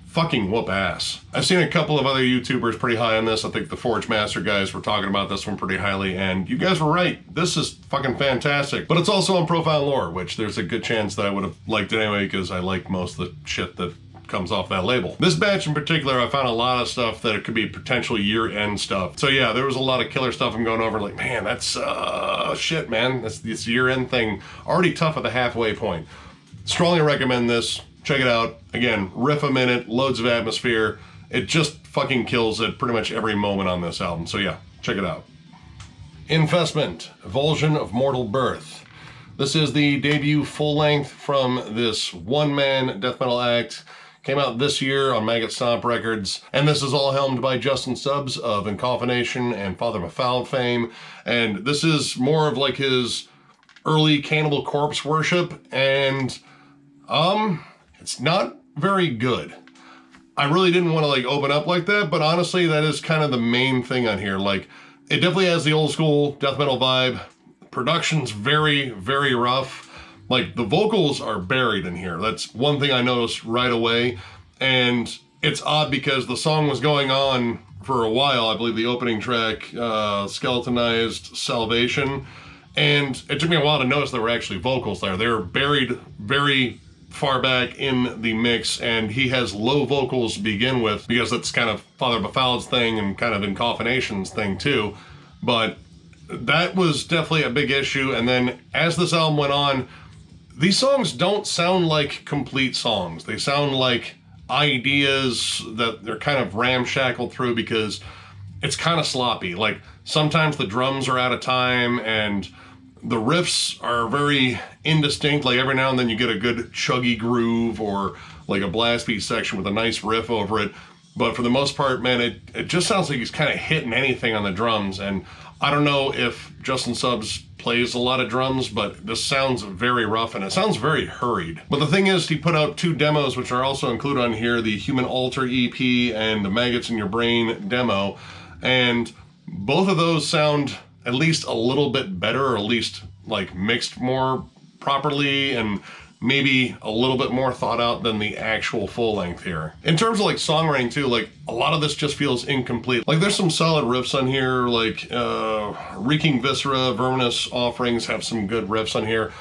fucking whoop ass. I've seen a couple of other YouTubers pretty high on this. I think the Forge Master guys were talking about this one pretty highly, and you guys were right. This is fucking fantastic. But it's also on Profound Lore, which there's a good chance that I would have liked it anyway, because I like most of the shit that comes off that label. This batch in particular, I found a lot of stuff that it could be potential year-end stuff. So yeah, there was a lot of killer stuff I'm going over, like, man, that's shit, man. This year-end thing, already tough at the halfway point. Strongly recommend this. Check it out. Again, riff a minute, loads of atmosphere. It just fucking kills at pretty much every moment on this album. So yeah, check it out. Infestment, Evulsion of Mortal Birth. This is the debut full-length from this one-man death metal act. Came out this year on Maggot Stomp Records. And this is all helmed by Justin Stubbs of Incomphination and Father Befouled fame. And this is more of like his early Cannibal Corpse worship. And, it's not very good. I really didn't want to like open up like that, but honestly, that is kind of the main thing on here. Like, it definitely has the old school death metal vibe. Production's very, very rough. Like, the vocals are buried in here. That's one thing I noticed right away. And it's odd because the song was going on for a while. I believe the opening track, Skeletonized Salvation. And it took me a while to notice there were actually vocals there. They were buried very far back in the mix, and he has low vocals to begin with because that's kind of Father Befouled's thing and kind of Incompination's thing too. But that was definitely a big issue. And then as this album went on, these songs don't sound like complete songs. They sound like ideas that they're kind of ramshackled through because it's kind of sloppy. Like, sometimes the drums are out of time and the riffs are very indistinct. Like, every now and then you get a good chuggy groove or like a blast beat section with a nice riff over it. But for the most part, man, it just sounds like he's kind of hitting anything on the drums. And I don't know if Justin Stubbs plays a lot of drums, but this sounds very rough and it sounds very hurried. But the thing is, he put out 2 demos, which are also included on here, the Human Altar EP and the Maggots in Your Brain demo. And both of those sound at least a little bit better, or at least like mixed more properly and maybe a little bit more thought out than the actual full length here. In terms of like songwriting too, like a lot of this just feels incomplete. Like, there's some solid riffs on here, like Reeking Viscera, Verminous Offerings have some good riffs on here.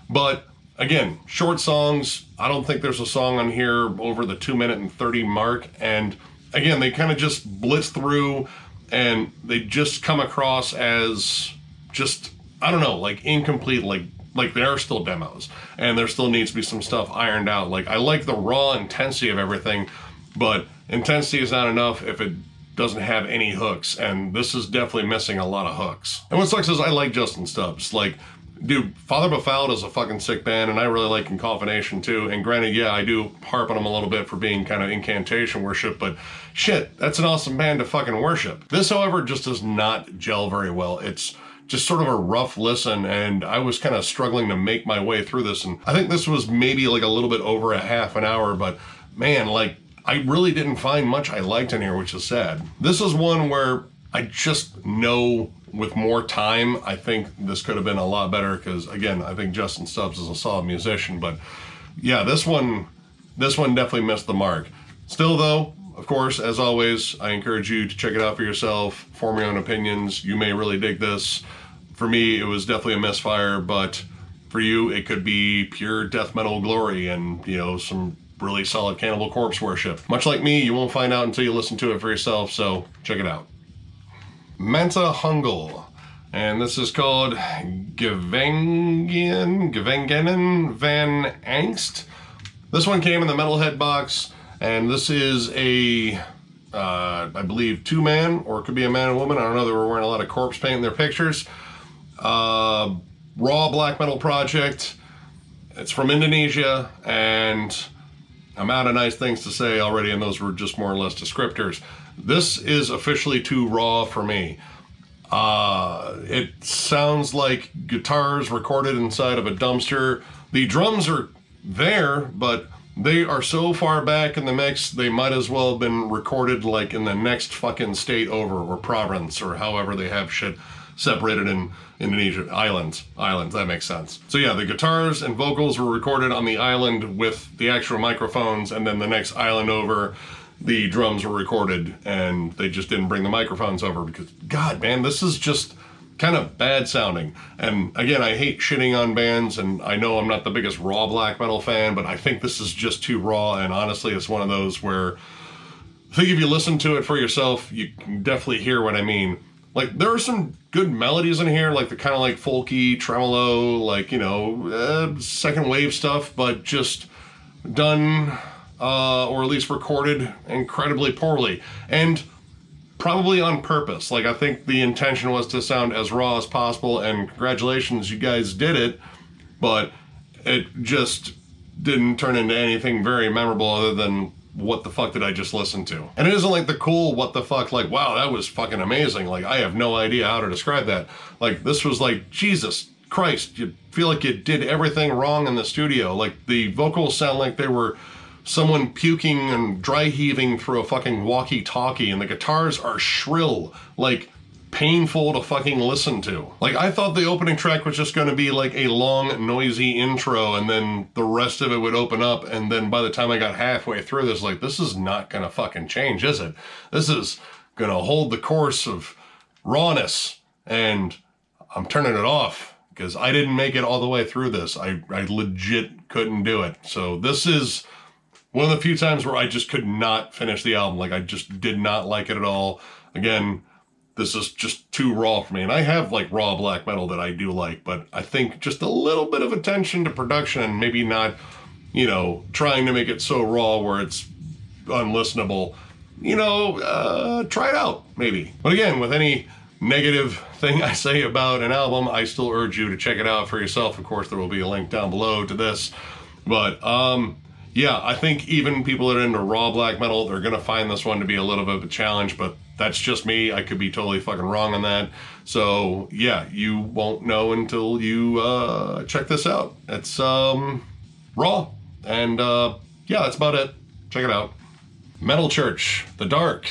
But again, short songs. I don't think there's a song on here over the 2-minute and 30 mark. And again, they kind of just blitz through and they just come across as just, I don't know, like incomplete, like there are still demos and there still needs to be some stuff ironed out. Like, I like the raw intensity of everything, but intensity is not enough if it doesn't have any hooks, and this is definitely missing a lot of hooks. And what sucks is I like Justin Stubbs. Like, dude, Father Befouled is a fucking sick band, and I really like Incomphination too. And granted, yeah, I do harp on them a little bit for being kind of incantation worship, but shit, that's an awesome band to fucking worship. This, however, just does not gel very well. It's just sort of a rough listen, and I was kind of struggling to make my way through this. And I think this was maybe like a little bit over a half an hour, but man, like, I really didn't find much I liked in here, which is sad. This is one where I just know with more time, I think this could have been a lot better, because again, I think Justin Stubbs is a solid musician, but yeah, this one definitely missed the mark. Still though, of course, as always, I encourage you to check it out for yourself, form your own opinions. You may really dig this. For me, it was definitely a misfire, but for you, it could be pure death metal glory and, you know, some really solid Cannibal Corpse worship. Much like me, you won't find out until you listen to it for yourself, so check it out. Mantahungal, and this is called Gevangean Van Angst. This one came in the Metalhead box, and this is a, I believe, 2-man, or it could be a man and woman. I don't know, they were wearing a lot of corpse paint in their pictures. Raw black metal project. It's from Indonesia, and I'm out of nice things to say already, and those were just more or less descriptors. This is officially too raw for me. It sounds like guitars recorded inside of a dumpster. The drums are there, but they are so far back in the mix, they might as well have been recorded like in the next fucking state over, or province, or however they have shit. separated in Indonesia. Islands, that makes sense. So yeah, the guitars and vocals were recorded on the island with the actual microphones, and then the next island over, the drums were recorded, and they just didn't bring the microphones over because, God, man, this is just kind of bad sounding. And again, I hate shitting on bands, and I know I'm not the biggest raw black metal fan, but I think this is just too raw, and honestly, it's one of those where I think if you listen to it for yourself, you can definitely hear what I mean. Like, there are some good melodies in here, like the kind of like folky, tremolo, like, you know, second wave stuff, but just done, or at least recorded incredibly poorly. And probably on purpose. Like, I think the intention was to sound as raw as possible, and congratulations, you guys did it, but it just didn't turn into anything very memorable other than what the fuck did I just listen to? And it isn't like the cool what the fuck, like, wow, that was fucking amazing. Like, I have no idea how to describe that. Like, this was like, Jesus Christ, you feel like you did everything wrong in the studio. Like, the vocals sound like they were someone puking and dry heaving through a fucking walkie-talkie, and the guitars are shrill, like painful to fucking listen to. Like, I thought the opening track was just going to be like a long, noisy intro, and then the rest of it would open up, and then by the time I got halfway through this, like, this is not going to fucking change, is it? This is going to hold the course of rawness, and I'm turning it off because I didn't make it all the way through this. I legit couldn't do it. So this is one of the few times where I just could not finish the album. Like, I just did not like it at all. Again, this is just too raw for me. And I have like raw black metal that I do like, but I think just a little bit of attention to production and maybe not, you know, trying to make it so raw where it's unlistenable, you know, try it out, maybe. But again, with any negative thing I say about an album, I still urge you to check it out for yourself. Of course, there will be a link down below to this. But, yeah, I think even people that are into raw black metal, they're going to find this one to be a little bit of a challenge, but that's just me. I could be totally fucking wrong on that. So, yeah, you won't know until you check this out. It's raw, and yeah, that's about it. Check it out. Metal Church, The Dark,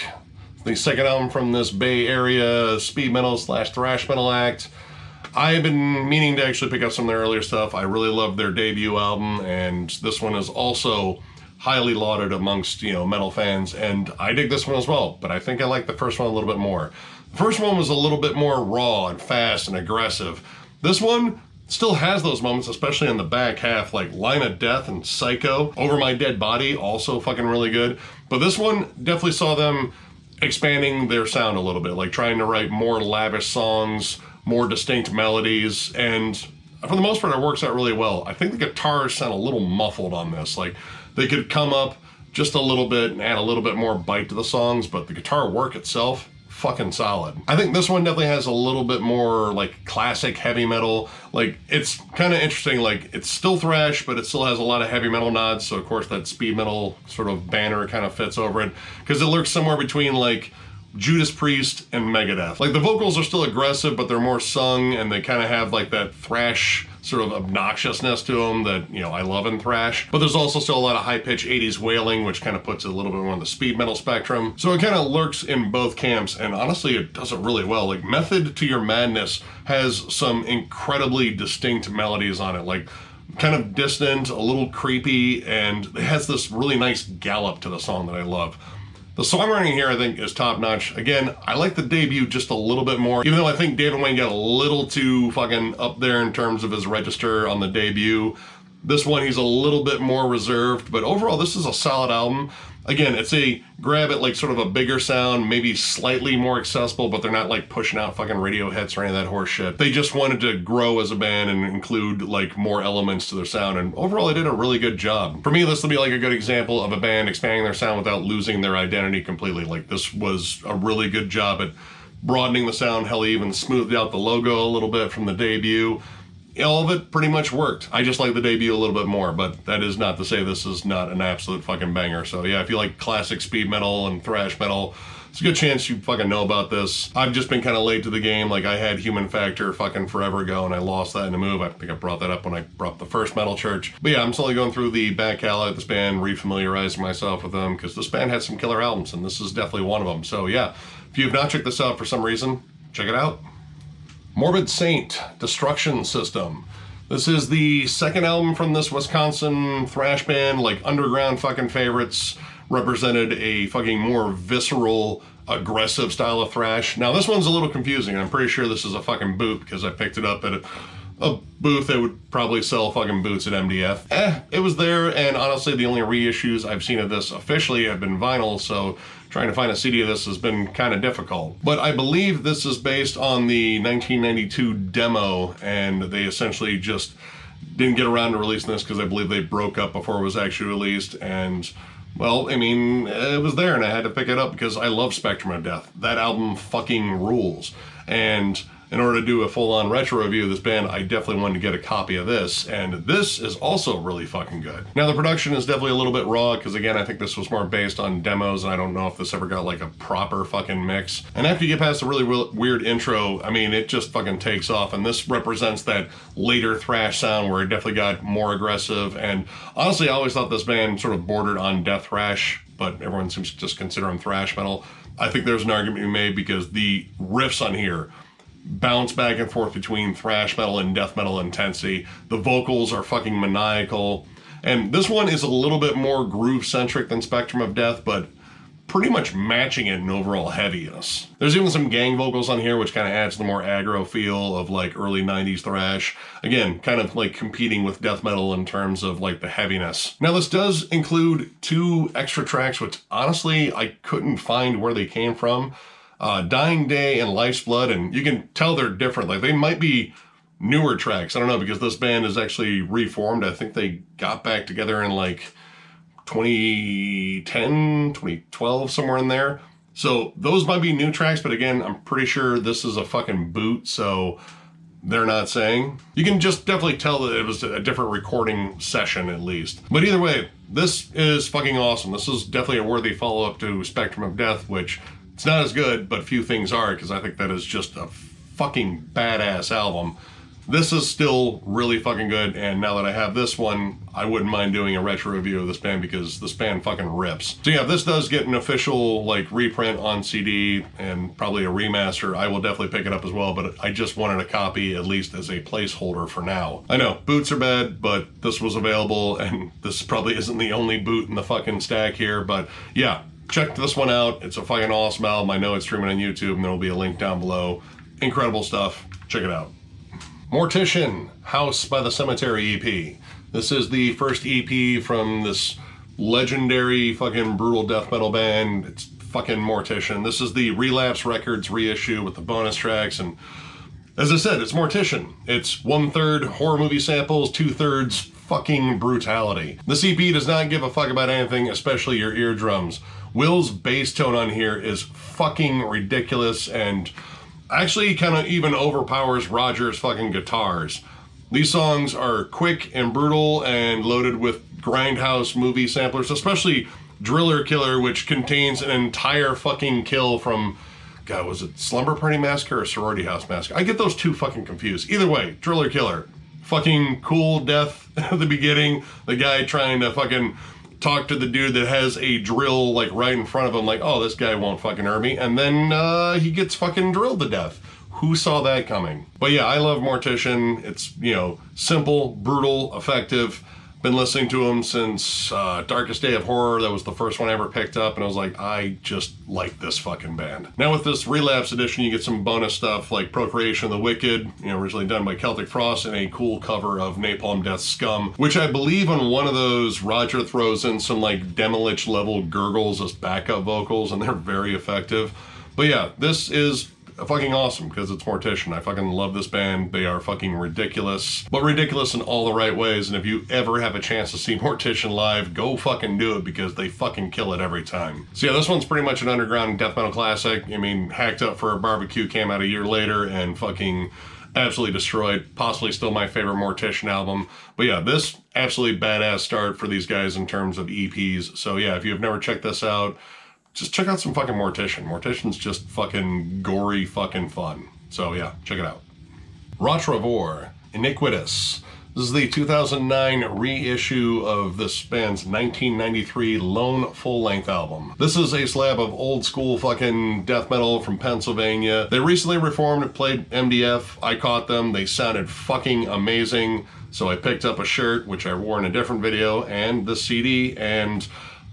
the second album from this Bay Area speed metal / thrash metal act. I've been meaning to actually pick up some of their earlier stuff. I really loved their debut album, and this one is also highly lauded amongst, you know, metal fans, and I dig this one as well, but I think I like the first one a little bit more. The first one was a little bit more raw and fast and aggressive. This one still has those moments, especially in the back half, like Line of Death and Psycho. Over My Dead Body, also fucking really good. But this one definitely saw them expanding their sound a little bit, like trying to write more lavish songs, more distinct melodies, and for the most part, it works out really well. I think the guitars sound a little muffled on this. Like, they could come up just a little bit and add a little bit more bite to the songs, but the guitar work itself, fucking solid. I think this one definitely has a little bit more, like, classic heavy metal. Like, it's kind of interesting, like, it's still thrash, but it still has a lot of heavy metal nods, so of course that speed metal sort of banner kind of fits over it, because it lurks somewhere between, like, Judas Priest and Megadeth. Like, the vocals are still aggressive, but they're more sung, and they kind of have like that thrash sort of obnoxiousness to them that, you know, I love in thrash. But there's also still a lot of high-pitched 80s wailing, which kind of puts it a little bit more on the speed metal spectrum. So it kind of lurks in both camps, and honestly, it does it really well. Like, Method to Your Madness has some incredibly distinct melodies on it, like kind of distant, a little creepy, and it has this really nice gallop to the song that I love. The songwriting here, I think, is top-notch. Again, I like the debut just a little bit more, even though I think David Wayne got a little too fucking up there in terms of his register on the debut. This one, he's a little bit more reserved, but overall, this is a solid album. Again, it's a grab at like sort of a bigger sound, maybe slightly more accessible, but they're not like pushing out fucking radio hits or any of that horse shit. They just wanted to grow as a band and include like more elements to their sound, and overall they did a really good job. For me, this will be like a good example of a band expanding their sound without losing their identity completely. Like, this was a really good job at broadening the sound, hell, even smoothed out the logo a little bit from the debut. All of it pretty much worked. I just like the debut a little bit more, but that is not to say this is not an absolute fucking banger. So yeah, if you like classic speed metal and thrash metal, it's a good chance you fucking know about this. I've just been kind of late to the game. Like, I had Human Factor fucking forever ago, and I lost that in a move. I think I brought that up when I brought the first Metal Church. But yeah, I'm slowly going through the back catalog of this band, refamiliarizing myself with them, because this band had some killer albums, and this is definitely one of them. So yeah, if you have not checked this out for some reason, check it out. Morbid Saint, Destruction System. This is the second album from this Wisconsin thrash band, like underground fucking favorites, represented a fucking more visceral, aggressive style of thrash. Now this one's a little confusing. I'm pretty sure this is a fucking boot because I picked it up at a booth that would probably sell fucking boots at MDF. It was there, and honestly the only reissues I've seen of this officially have been vinyl, so trying to find a CD of this has been kind of difficult. But I believe this is based on the 1992 demo, and they essentially just didn't get around to releasing this because I believe they broke up before it was actually released. And well, I mean, it was there and I had to pick it up because I love Spectrum of Death. That album fucking rules. And in order to do a full-on retro review of this band, I definitely wanted to get a copy of this, and this is also really fucking good. Now, the production is definitely a little bit raw, because again, I think this was more based on demos, and I don't know if this ever got like a proper fucking mix. And after you get past the really weird intro, I mean, it just fucking takes off, and this represents that later thrash sound where it definitely got more aggressive, and honestly, I always thought this band sort of bordered on death thrash, but everyone seems to just consider them thrash metal. I think there's an argument to be made because the riffs on here bounce back and forth between thrash metal and death metal intensity. The vocals are fucking maniacal. And this one is a little bit more groove-centric than Spectrum of Death, but pretty much matching it in overall heaviness. There's even some gang vocals on here, which kind of adds the more aggro feel of like early 90s thrash. Again, kind of like competing with death metal in terms of like the heaviness. Now this does include 2 extra tracks, which honestly I couldn't find where they came from. Dying Day and Life's Blood, and you can tell they're different. Like, they might be newer tracks. I don't know, because this band is actually reformed. I think they got back together in like 2010, 2012, somewhere in there. So those might be new tracks, but again, I'm pretty sure this is a fucking boot, so they're not saying. You can just definitely tell that it was a different recording session, at least. But either way, this is fucking awesome. This is definitely a worthy follow-up to Spectrum of Death, which it's not as good, but few things are, because I think that is just a fucking badass album. This is still really fucking good, and now that I have this one, I wouldn't mind doing a retro review of this band because this band fucking rips. So yeah, if this does get an official like reprint on CD and probably a remaster, I will definitely pick it up as well, but I just wanted a copy at least as a placeholder for now. I know, boots are bad, but this was available, and this probably isn't the only boot in the fucking stack here, but yeah. Check this one out. It's a fucking awesome album. I know it's streaming on YouTube, and there will be a link down below. Incredible stuff. Check it out. Mortician, House by the Cemetery EP. This is the first EP from this legendary fucking brutal death metal band. It's fucking Mortician. This is the Relapse Records reissue with the bonus tracks, and as I said, it's Mortician. It's 1/3 horror movie samples, 2/3 fucking brutality. This EP does not give a fuck about anything, especially your eardrums. Will's bass tone on here is fucking ridiculous and actually kind of even overpowers Roger's fucking guitars. These songs are quick and brutal and loaded with grindhouse movie samplers, especially Driller Killer, which contains an entire fucking kill from, God, was it Slumber Party Massacre or Sorority House Massacre? I get those two fucking confused. Either way, Driller Killer. Fucking cool death at the beginning. The guy trying to fucking talk to the dude that has a drill like right in front of him, like, oh, this guy won't fucking hurt me. And then he gets fucking drilled to death. Who saw that coming? But yeah, I love Mortician. It's, you know, simple, brutal, effective. Been listening to him since Darkest Day of Horror. That was the first one I ever picked up, and I was like, I just like this fucking band. Now with this Relapse edition, you get some bonus stuff like Procreation of the Wicked, you know, originally done by Celtic Frost, and a cool cover of Napalm Death's Scum, which I believe on one of those, Roger throws in some like Demilich level gurgles as backup vocals, and they're very effective. But yeah, this is fucking awesome because it's Mortician. I fucking love this band. They are fucking ridiculous, but ridiculous in all the right ways. And if you ever have a chance to see Mortician live, go fucking do it because they fucking kill it every time. So yeah, this one's pretty much an underground death metal classic. I mean, Hacked Up for a Barbecue came out a year later and fucking absolutely destroyed. Possibly still my favorite Mortician album. But yeah, this absolutely badass start for these guys in terms of EPs. So yeah, if you've never checked this out, just check out some fucking Mortician. Mortician's just fucking gory fucking fun. So yeah, check it out. Rottrevore Iniquitous. This is the 2009 reissue of this band's 1993 lone full-length album. This is a slab of old school fucking death metal from Pennsylvania. They recently reformed and played MDF. I caught them. They sounded fucking amazing. So I picked up a shirt, which I wore in a different video, and the CD, and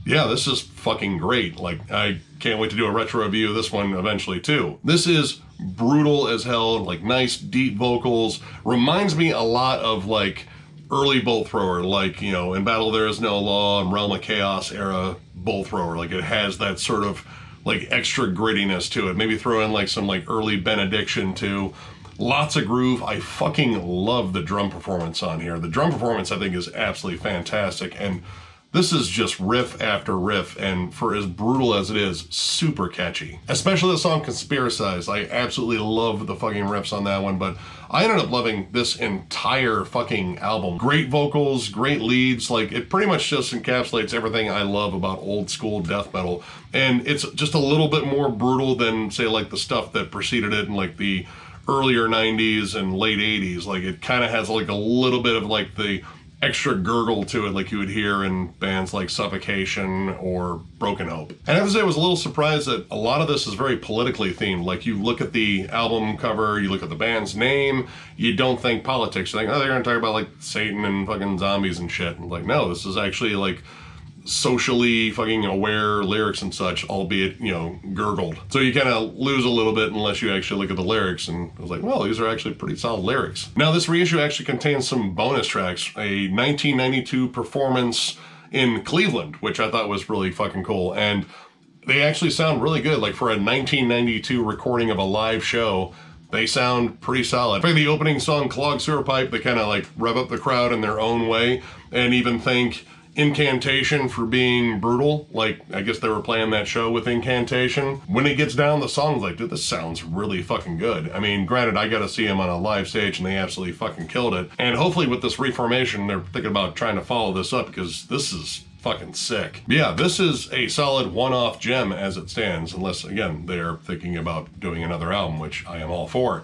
yeah, this is fucking great. Like, I can't wait to do a retro review of this one eventually too. This is brutal as hell, like nice deep vocals. Reminds me a lot of like early Bolt Thrower, like, you know, In Battle There Is No Law and Realm of Chaos era Bolt Thrower. Like, it has that sort of like extra grittiness to it. Maybe throw in like some like early Benediction too. Lots of groove. I fucking love the drum performance on here. The drum performance I think is absolutely fantastic, and this is just riff after riff, and for as brutal as it is, super catchy. Especially the song Conspiracize. I absolutely love the fucking riffs on that one, but I ended up loving this entire fucking album. Great vocals, great leads, like it pretty much just encapsulates everything I love about old school death metal. And it's just a little bit more brutal than, say, like the stuff that preceded it in like the earlier 90s and late 80s. Like it kind of has like a little bit of like the extra gurgle to it like you would hear in bands like Suffocation or Broken Hope. And I have to say I was a little surprised that a lot of this is very politically themed. Like you look at the album cover, you look at the band's name, you don't think politics. You think, oh, they're gonna talk about like Satan and fucking zombies and shit. And like, no, this is actually like socially fucking aware lyrics and such, albeit, you know, gurgled. So you kind of lose a little bit unless you actually look at the lyrics, and I was like, well, these are actually pretty solid lyrics. Now, this reissue actually contains some bonus tracks, a 1992 performance in Cleveland, which I thought was really fucking cool, and they actually sound really good. Like for a 1992 recording of a live show, they sound pretty solid. In fact, the opening song, Clogged Sewer Pipe, they kind of like rev up the crowd in their own way, and even think Incantation for being brutal. Like, I guess they were playing that show with Incantation. When it gets down, the song's like, dude, this sounds really fucking good. I mean, granted, I got to see them on a live stage and they absolutely fucking killed it. And hopefully with this reformation, they're thinking about trying to follow this up, because this is fucking sick. Yeah, this is a solid one-off gem as it stands, unless, again, they're thinking about doing another album, which I am all for.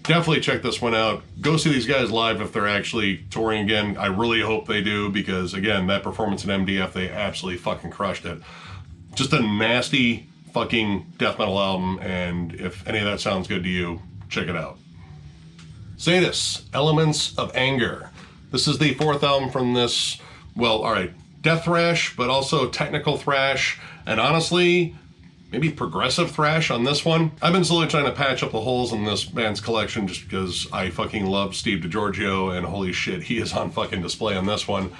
Definitely check this one out. Go see these guys live if they're actually touring again. I really hope they do, because again, that performance in MDF, they absolutely fucking crushed it. Just a nasty fucking death metal album, and if any of that sounds good to you, check it out. Sadus, Elements of Anger. This is the fourth album from this, well, alright, death thrash, but also technical thrash, and honestly, maybe progressive thrash on this one. I've been slowly trying to patch up the holes in this band's collection just because I fucking love Steve DiGiorgio, and holy shit, he is on fucking display on this one.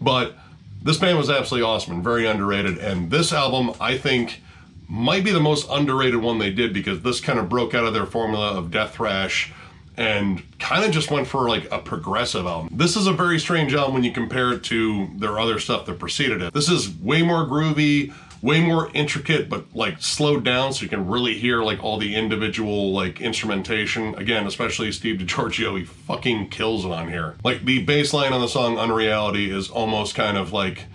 But this band was absolutely awesome and very underrated, and this album, I think, might be the most underrated one they did, because this kind of broke out of their formula of death thrash and kind of just went for like a progressive album. This is a very strange album when you compare it to their other stuff that preceded it. This is way more groovy, way more intricate, but like slowed down so you can really hear like all the individual like instrumentation. Again, especially Steve DiGiorgio, he fucking kills it on here. Like the bass line on the song Unreality is almost kind of like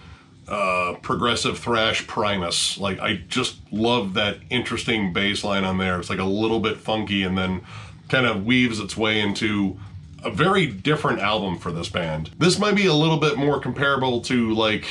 progressive thrash Primus. Like I just love that interesting bass line on there. It's like a little bit funky and then kind of weaves its way into a very different album for this band. This might be a little bit more comparable to like,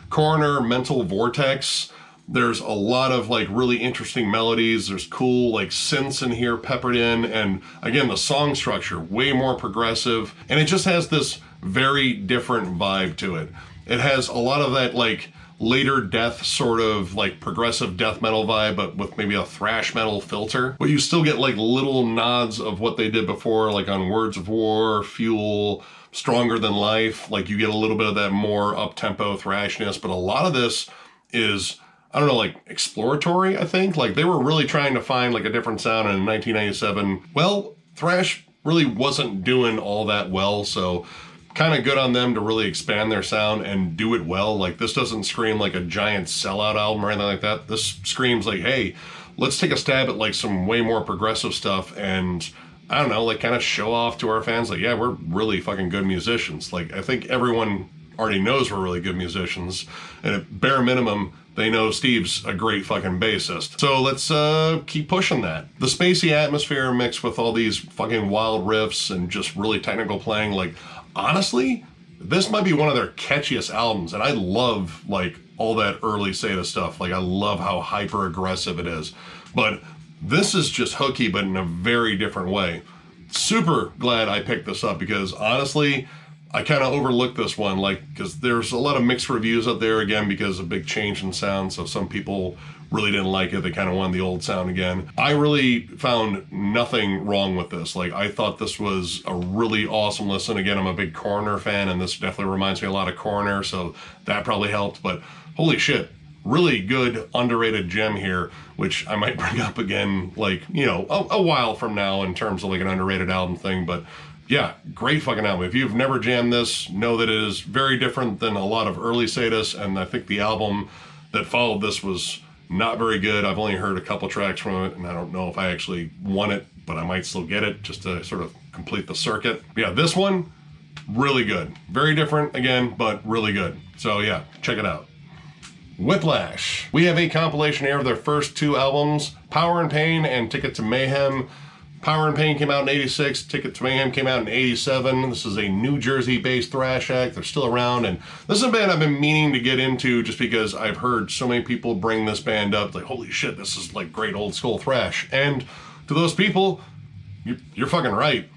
Coroner, Mental Vortex. There's a lot of like really interesting melodies. There's cool like synths in here peppered in, and again, the song structure, way more progressive, and it just has this very different vibe to it. It has a lot of that like later death sort of like progressive death metal vibe, but with maybe a thrash metal filter. But you still get like little nods of what they did before, like on Words of War, Fuel, Stronger Than Life. Like you get a little bit of that more up-tempo thrashness, but a lot of this is, I don't know, like exploratory, I think. Like they were really trying to find like a different sound, and in 1997, well, thrash really wasn't doing all that well, so kind of good on them to really expand their sound and do it well. Like this doesn't scream like a giant sellout album or anything like that. This screams like, hey, let's take a stab at like some way more progressive stuff and, I don't know, like kind of show off to our fans like, yeah, we're really fucking good musicians. Like I think everyone already knows we're really good musicians, and at bare minimum, they know Steve's a great fucking bassist. So let's keep pushing that. The spacey atmosphere mixed with all these fucking wild riffs and just really technical playing, like, honestly, this might be one of their catchiest albums, and I love, like, all that early Sadus stuff. Like, I love how hyper aggressive it is. But this is just hooky, but in a very different way. Super glad I picked this up because honestly, I kind of overlooked this one, like, because there's a lot of mixed reviews out there, again, because of big change in sound. So some people really didn't like it. They kind of wanted the old sound again. I really found nothing wrong with this. Like, I thought this was a really awesome listen. Again, I'm a big Coroner fan, and this definitely reminds me a lot of Coroner, so that probably helped. But holy shit, really good underrated gem here, which I might bring up again, like, you know, a while from now in terms of like an underrated album thing. But yeah, great fucking album. If you've never jammed this, know that it is very different than a lot of early Sadus, and I think the album that followed this was not very good. I've only heard a couple tracks from it, and I don't know if I actually want it, but I might still get it just to sort of complete the circuit. But yeah, this one, really good. Very different, again, but really good. So yeah, check it out. Whiplash. We have a compilation here of their first two albums, Power and Pain and Ticket to Mayhem. Power and Pain came out in 86, Ticket to Mayhem came out in 87. This is a New Jersey-based thrash act. They're still around, and this is a band I've been meaning to get into just because I've heard so many people bring this band up, like, holy shit, this is like great old school thrash. And to those people, you're fucking right.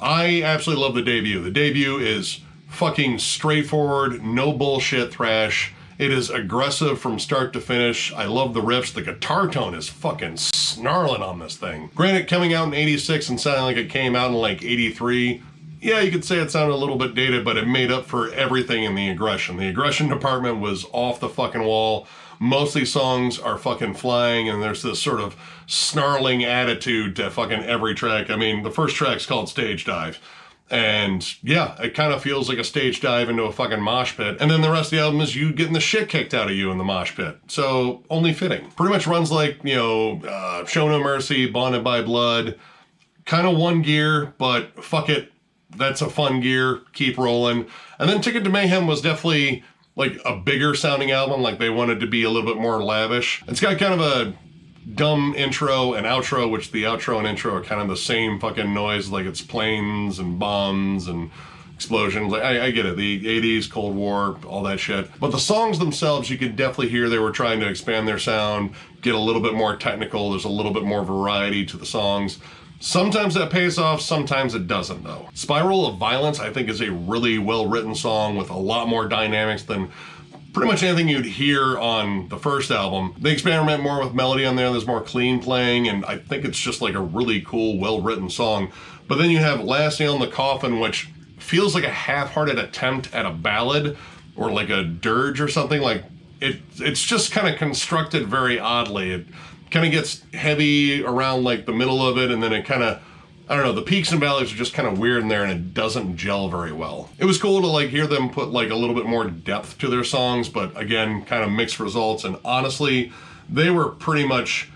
I absolutely love the debut. The debut is fucking straightforward, no bullshit thrash. It is aggressive from start to finish. I love the riffs. The guitar tone is fucking snarling on this thing. Granted, coming out in 86 and sounding like it came out in like 83, yeah, you could say it sounded a little bit dated, but it made up for everything in the aggression. The aggression department was off the fucking wall. Most of these songs are fucking flying, and there's this sort of snarling attitude to fucking every track. I mean, the first track's called Stage Dive. And yeah, it kind of feels like a stage dive into a fucking mosh pit. And then the rest of the album is you getting the shit kicked out of you in the mosh pit. So only fitting. Pretty much runs like, you know, Show No Mercy, Bonded by Blood. Kind of one gear, but fuck it. That's a fun gear. Keep rolling. And then Ticket to Mayhem was definitely like a bigger sounding album. Like they wanted to be a little bit more lavish. It's got kind of a dumb intro and outro, which the outro and intro are kind of the same fucking noise, like it's planes and bombs and explosions. Like, I get it, the 80s, Cold War, all that shit. But the songs themselves, you could definitely hear they were trying to expand their sound, get a little bit more technical. There's a little bit more variety to the songs. Sometimes that pays off, sometimes it doesn't though. Spiral of Violence, I think, is a really well-written song with a lot more dynamics than pretty much anything you'd hear on the first album. They experiment more with melody on there. There's more clean playing, and I think it's just like a really cool, well-written song. But then you have Last Nail in the Coffin, which feels like a half-hearted attempt at a ballad or like a dirge or something. Like it's just kind of constructed very oddly. It kind of gets heavy around like the middle of it, and then it kind of, I don't know, the peaks and valleys are just kind of weird in there, and it doesn't gel very well. It was cool to like hear them put like a little bit more depth to their songs, but again, kind of mixed results. And honestly, they were pretty much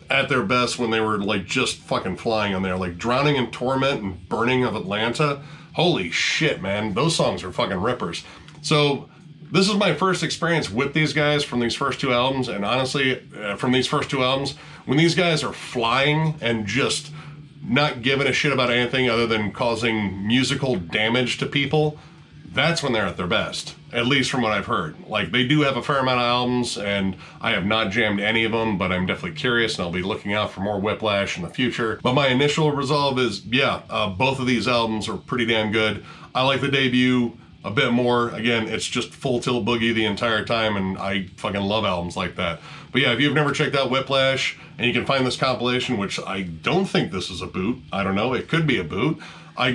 at their best when they were like just fucking flying on there. Like Drowning in Torment and Burning of Atlanta. Holy shit, man. Those songs are fucking rippers. So this is my first experience with these guys from these first two albums. And honestly, from these first two albums, when these guys are flying and just not giving a shit about anything other than causing musical damage to people, that's when they're at their best, at least from what I've heard. Like, they do have a fair amount of albums, and I have not jammed any of them, but I'm definitely curious, and I'll be looking out for more Whiplash in the future. But my initial resolve is, yeah, both of these albums are pretty damn good. I like the debut a bit more. Again, it's just full tilt boogie the entire time, and I fucking love albums like that. But yeah, if you've never checked out Whiplash, and you can find this compilation, which I don't think this is a boot. I don't know, it could be a boot. I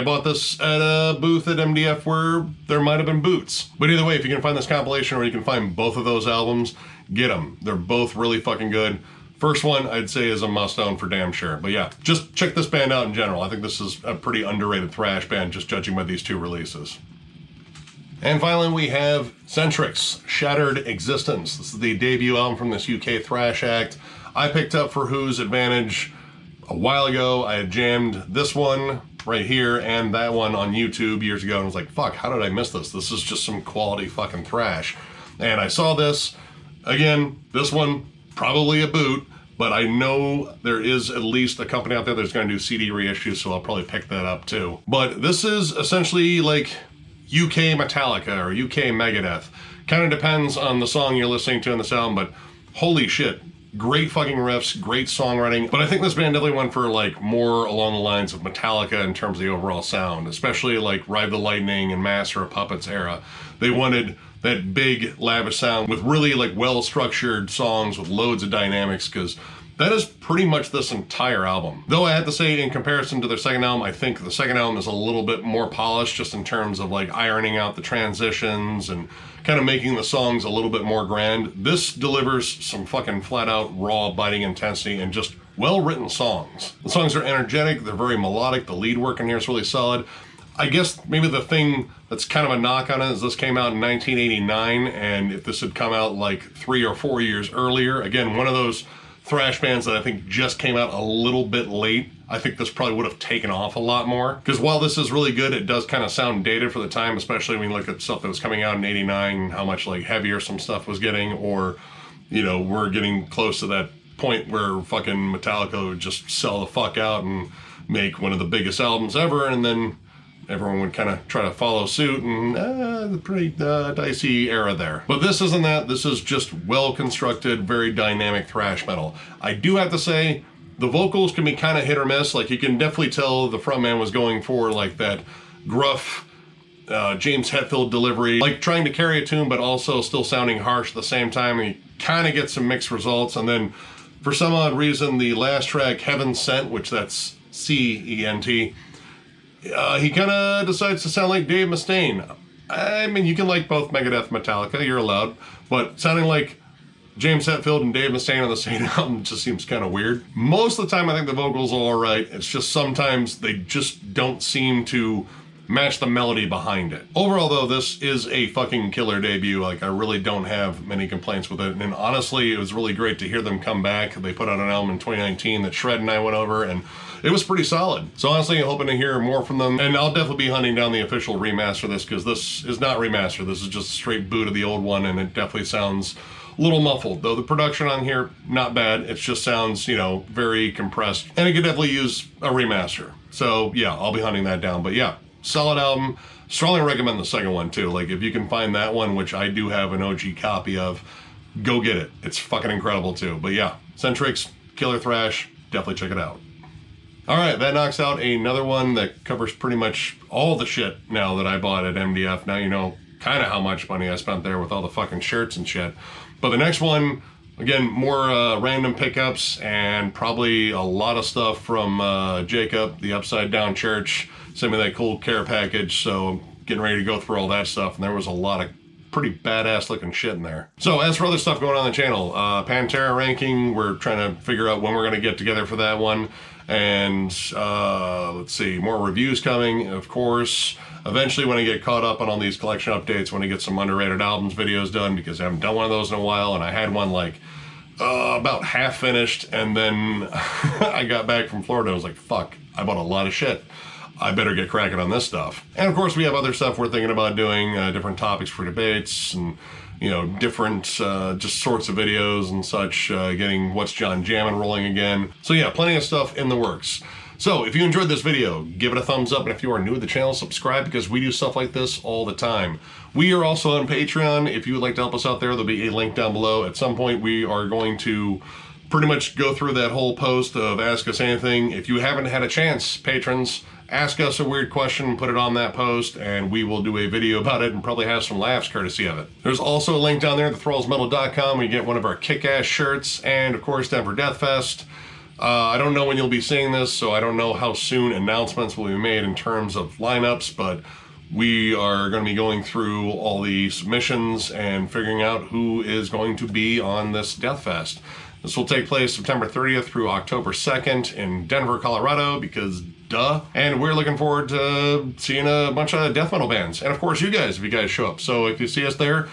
bought this at a booth at MDF where there might have been boots. But either way, if you can find this compilation or you can find both of those albums, get them. They're both really fucking good. First one, I'd say, is a must-own for damn sure. But yeah, just check this band out in general. I think this is a pretty underrated thrash band, just judging by these two releases. And finally, we have Centric's Shattered Existence. This is the debut album from this UK thrash act. I picked up for Who's Advantage a while ago. I had jammed this one right here and that one on YouTube years ago, and I was like, fuck, how did I miss this? This is just some quality fucking thrash. And I saw this, Again, this one, probably a boot, but I know there is at least a company out there that's going to do CD reissues, so I'll probably pick that up too. But this is essentially like UK Metallica or UK Megadeth. Kind of depends on the song you're listening to in this album, but holy shit. Great fucking riffs, great songwriting. But I think this band definitely went for like more along the lines of Metallica in terms of the overall sound, especially like Ride the Lightning and Master of Puppets era. They wanted that big lavish sound with really like well-structured songs with loads of dynamics, because that is pretty much this entire album. Though I have to say, in comparison to their second album, I think the second album is a little bit more polished just in terms of like ironing out the transitions and kind of making the songs a little bit more grand. This delivers some fucking flat out raw biting intensity and just well-written songs. The songs are energetic, they're very melodic, the lead work in here is really solid. I guess maybe the thing that's kind of a knock on it is this came out in 1989, and if this had come out like 3 or 4 years earlier, again, one of those thrash bands that I think just came out a little bit late, I think this probably would have taken off a lot more. Because while this is really good, it does kind of sound dated for the time, especially when you look at stuff that was coming out in 89, how much like heavier some stuff was getting, or, you know, we're getting close to that point where fucking Metallica would just sell the fuck out and make one of the biggest albums ever, and then everyone would kind of try to follow suit, and the pretty dicey era there. But this isn't that. This is just well-constructed, very dynamic thrash metal. I do have to say, the vocals can be kind of hit or miss. Like, you can definitely tell the frontman was going for like that gruff James Hetfield delivery, like trying to carry a tune but also still sounding harsh at the same time, and you kind of get some mixed results. And then for some odd reason, the last track, Heaven Sent, which that's C-E-N-T, he kind of decides to sound like Dave Mustaine. I mean, you can like both Megadeth and Metallica, you're allowed, but sounding like James Hetfield and Dave Mustaine on the same album just seems kind of weird. Most of the time I think the vocals are alright, it's just sometimes they just don't seem to match the melody behind it. Overall though, this is a fucking killer debut. Like, I really don't have many complaints with it, and honestly it was really great to hear them come back. They put out an album in 2019 that Shred and I went over, and it was pretty solid. So honestly, I'm hoping to hear more from them, and I'll definitely be hunting down the official remaster of this, because this is not remastered. This is just a straight boot of the old one, and it definitely sounds a little muffled, though the production on here, not bad. It just sounds, you know, very compressed, and it could definitely use a remaster. So yeah, I'll be hunting that down. But yeah, solid album. Strongly recommend the second one too. Like, if you can find that one, which I do have an OG copy of, go get it. It's fucking incredible too. But yeah, Centrix, killer thrash, definitely check it out. Alright, that knocks out another one that covers pretty much all the shit now that I bought at MDF. Now you know kind of how much money I spent there with all the fucking shirts and shit. But the next one, again, more random pickups, and probably a lot of stuff from Jacob, the Upside Down Church. Sent me that cool care package, so I'm getting ready to go through all that stuff, and there was a lot of pretty badass looking shit in there. So as for other stuff going on the channel, Pantera ranking, we're trying to figure out when we're going to get together for that one. And let's see, more reviews coming, of course. Eventually, when I get caught up on all these collection updates, when I get some underrated albums videos done, because I haven't done one of those in a while, and I had one like about half finished, and then I got back from Florida. I was like, fuck, I bought a lot of shit. I better get cracking on this stuff. And of course, we have other stuff we're thinking about doing, different topics for debates, and you know, different just sorts of videos and such, getting What's John Jammin' rolling again. So yeah, plenty of stuff in the works. So if you enjoyed this video, give it a thumbs up, and if you are new to the channel, subscribe, because we do stuff like this all the time. We are also on Patreon. If you would like to help us out there, there'll be a link down below. At some point, we are going to pretty much go through that whole post of Ask Us Anything. If you haven't had a chance, patrons, ask us a weird question, put it on that post, and we will do a video about it and probably have some laughs courtesy of it. There's also a link down there at thrallsmetal.com where you get one of our kick-ass shirts, and of course Denver Death Fest. I don't know when you'll be seeing this, so I don't know how soon announcements will be made in terms of lineups, but we are going to be going through all the submissions and figuring out who is going to be on this Death Fest. This will take place September 30th through October 2nd in Denver, Colorado, because duh. And we're looking forward to seeing a bunch of death metal bands. And of course you guys, if you guys show up. So if you see us there,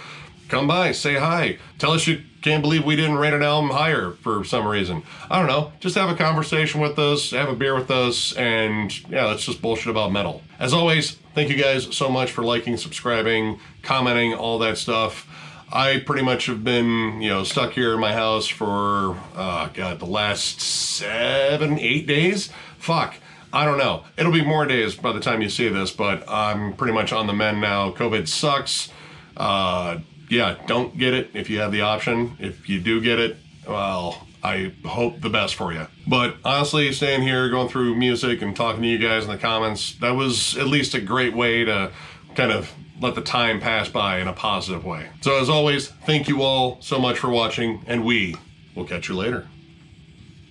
come by, say hi. Tell us you can't believe we didn't rate an album higher for some reason. I don't know. Just have a conversation with us, have a beer with us, and yeah, let's just bullshit about metal. As always, thank you guys so much for liking, subscribing, commenting, all that stuff. I pretty much have been, you know, stuck here in my house for, God, the last 7, 8 days? Fuck. I don't know. It'll be more days by the time you see this, but I'm pretty much on the mend now. COVID sucks. Yeah, don't get it if you have the option. If you do get it, well, I hope the best for you. But honestly, staying here, going through music and talking to you guys in the comments, that was at least a great way to kind of let the time pass by in a positive way. So as always, thank you all so much for watching, and we will catch you later.